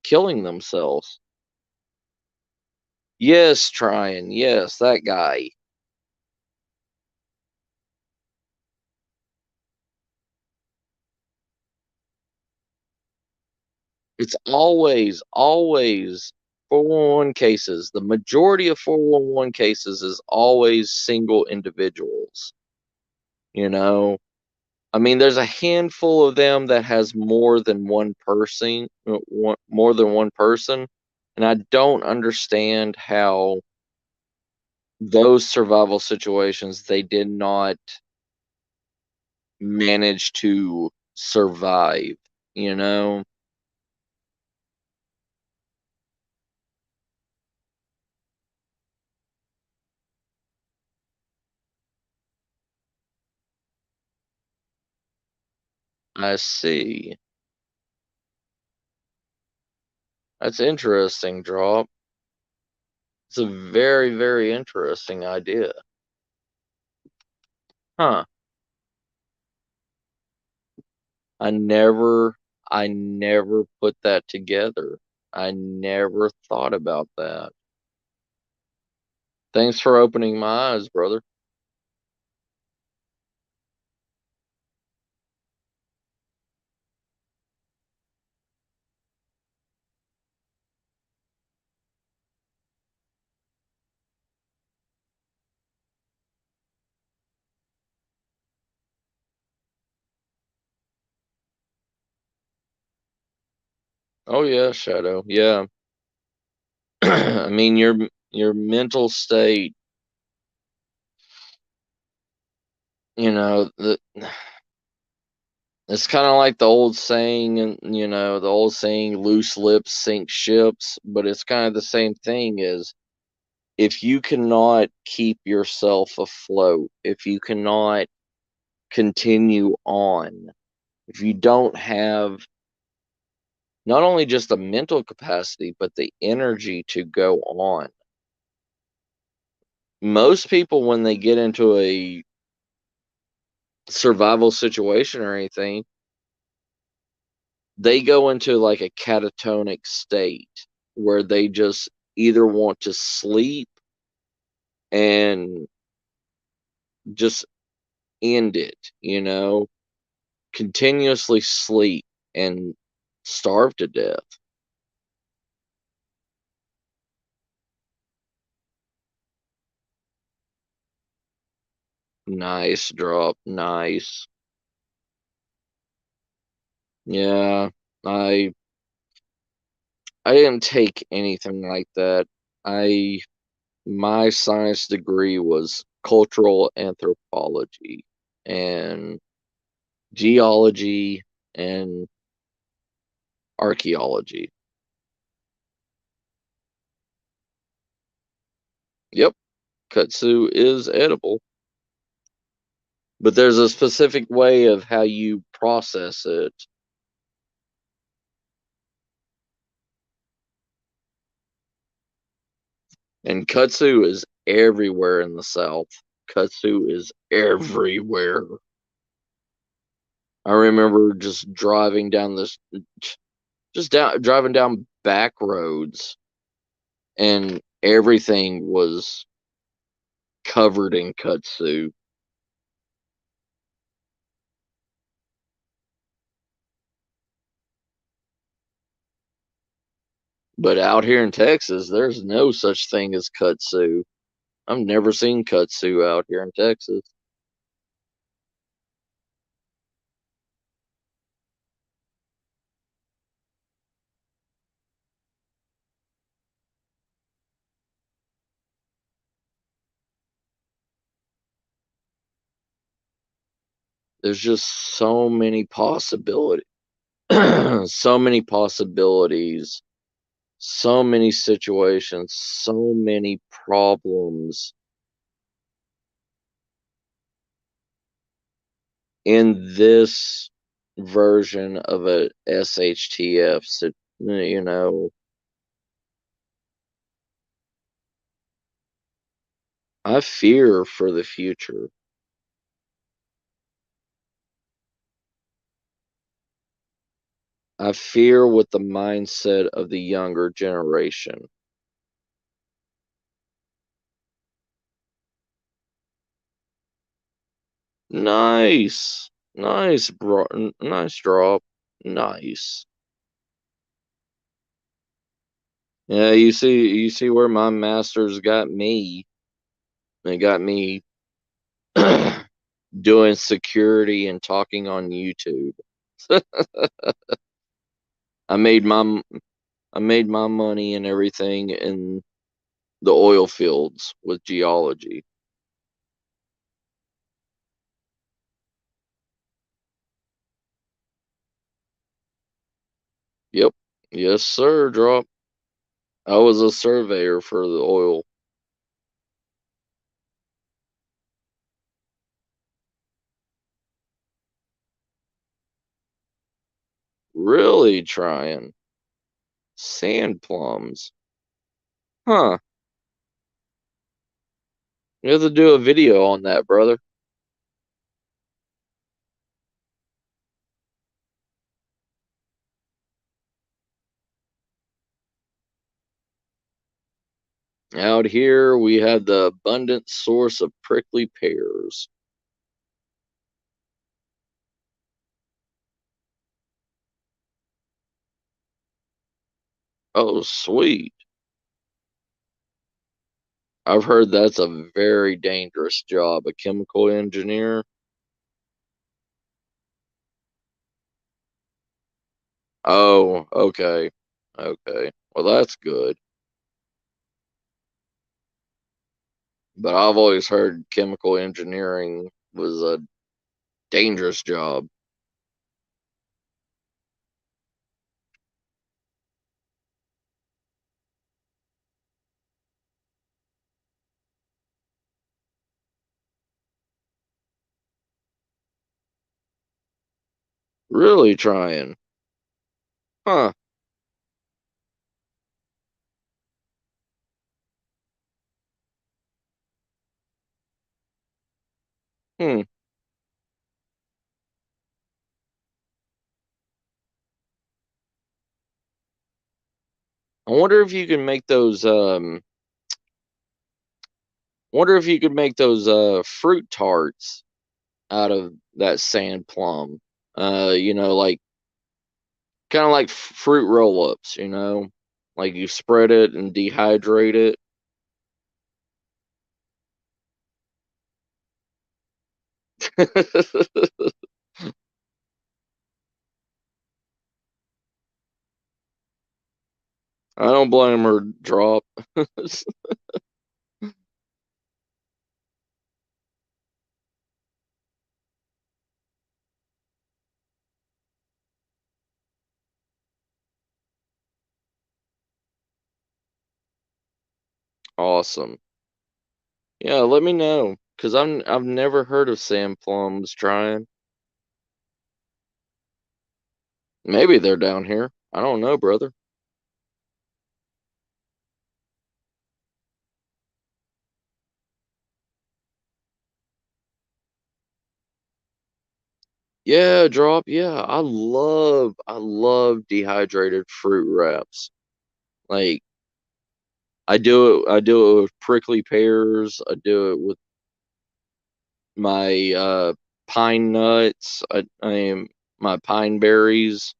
killing themselves. Yes, trying. Yes, that guy. It's always 411 cases. The majority of 411 cases is always single individuals. You know, I mean, there's a handful of them that has more than one person, and I don't understand how those survival situations they did not manage to survive. You know, I see. That's interesting, drop. It's a very, very interesting idea. Huh. I never I never put that together. I never thought about that. Thanks for opening my eyes, brother. Oh yeah, Shadow. Yeah. I mean your mental state, the it's kind of like the old saying, and the old saying loose lips sink ships, but it's kind of the same thing is if you cannot keep yourself afloat, if you cannot continue on, if you don't have not only just the mental capacity, but the energy to go on. Most people, when they get into a survival situation or anything, they go into like a catatonic state where they just either want to sleep and just end it, continuously sleep and starve to death. Nice drop, nice. Yeah, I I didn't take anything like that. I My science degree was cultural anthropology and geology and archaeology. Yep, kudzu is edible, but there's a specific way of how you process it. And kudzu is everywhere in the South. Kudzu is everywhere. I remember driving down back roads, and everything was covered in kudzu. But out here in Texas, there's no such thing as kudzu. I've never seen kudzu out here in Texas. There's just so many possibilities. So many possibilities, so many situations, so many problems in this version of a SHTF. So, I fear for the future. I fear with the mindset of the younger generation. Nice. Nice, bro. Nice drop. Nice. Yeah, you see where my masters got me. They got me doing security and talking on YouTube. I made my I made my money and everything in the oil fields with geology. Yep. Yes, sir, drop. I was a surveyor for the oil. Really trying. Sand plums. Huh. You have to do a video on that, brother. Out here, we have the abundant source of prickly pears. Oh, sweet. I've heard that's a very dangerous job, a chemical engineer. Oh, okay. Okay. Well, that's good. But I've always heard chemical engineering was a dangerous job. Really trying. Huh. Hmm. I wonder if you can make those wonder if you could make those fruit tarts out of that sand plum. Like kind of like fruit roll-ups, like you spread it and dehydrate it. I don't blame her. Drop. Awesome. Yeah, let me know because I've never heard of sand plums trying. Maybe they're down here. I don't know, brother. Yeah, drop. Yeah, I love dehydrated fruit wraps. Like I do it with prickly pears. I do it with my pine nuts. I am my pine berries.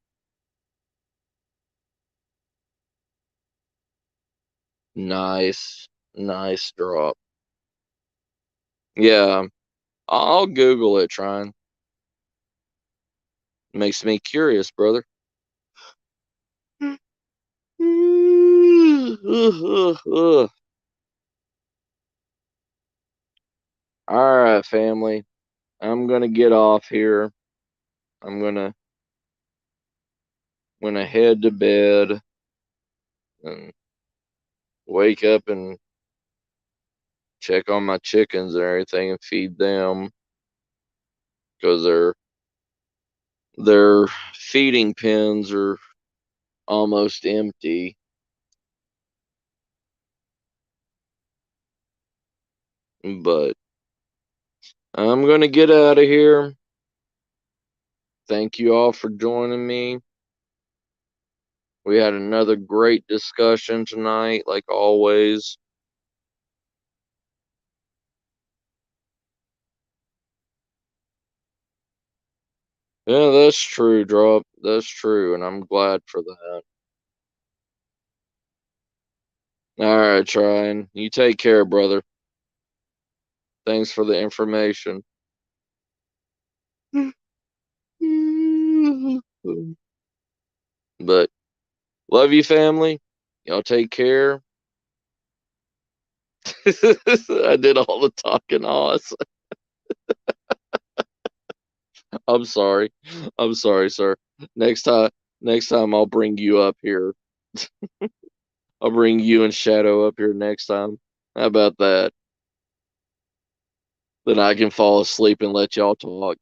Nice. Nice drop. Yeah. I'll Google it, trying. Makes me curious, brother. All right, family. I'm gonna get off here. I'm gonna head to bed and wake up and check on my chickens and everything and feed them because their feeding pens are almost empty. But I'm gonna get out of here. Thank you all for joining me. We had another great discussion tonight, like always. Yeah, that's true, Drop. That's true, and I'm glad for that. All right, Tryon. You take care, brother. Thanks for the information. But love you, family. Y'all take care. I did all the talking, Oz. I'm sorry. I'm sorry, sir. Next time, next time I'll bring you up here. I'll bring you and Shadow up here next time. How about that? Then I can fall asleep and let y'all talk.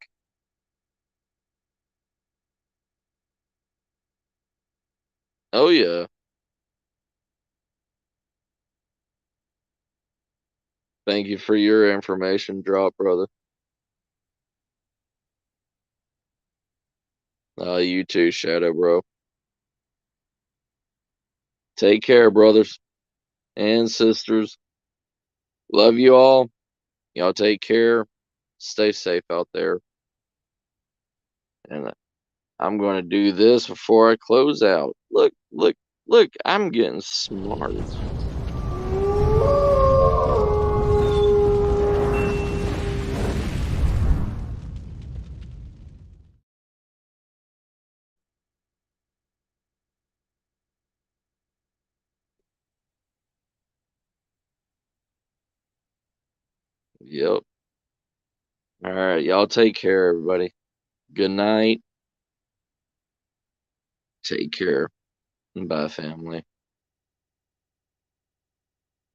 Oh yeah. Thank you for your information drop, brother. You too, Shadow, bro. Take care, brothers and sisters. Love you all. Y'all take care. Stay safe out there. And I'm going to do this before I close out. Look, look, look. I'm getting smart. Yep. All right. Y'all take care, everybody. Good night. Take care. Bye, family.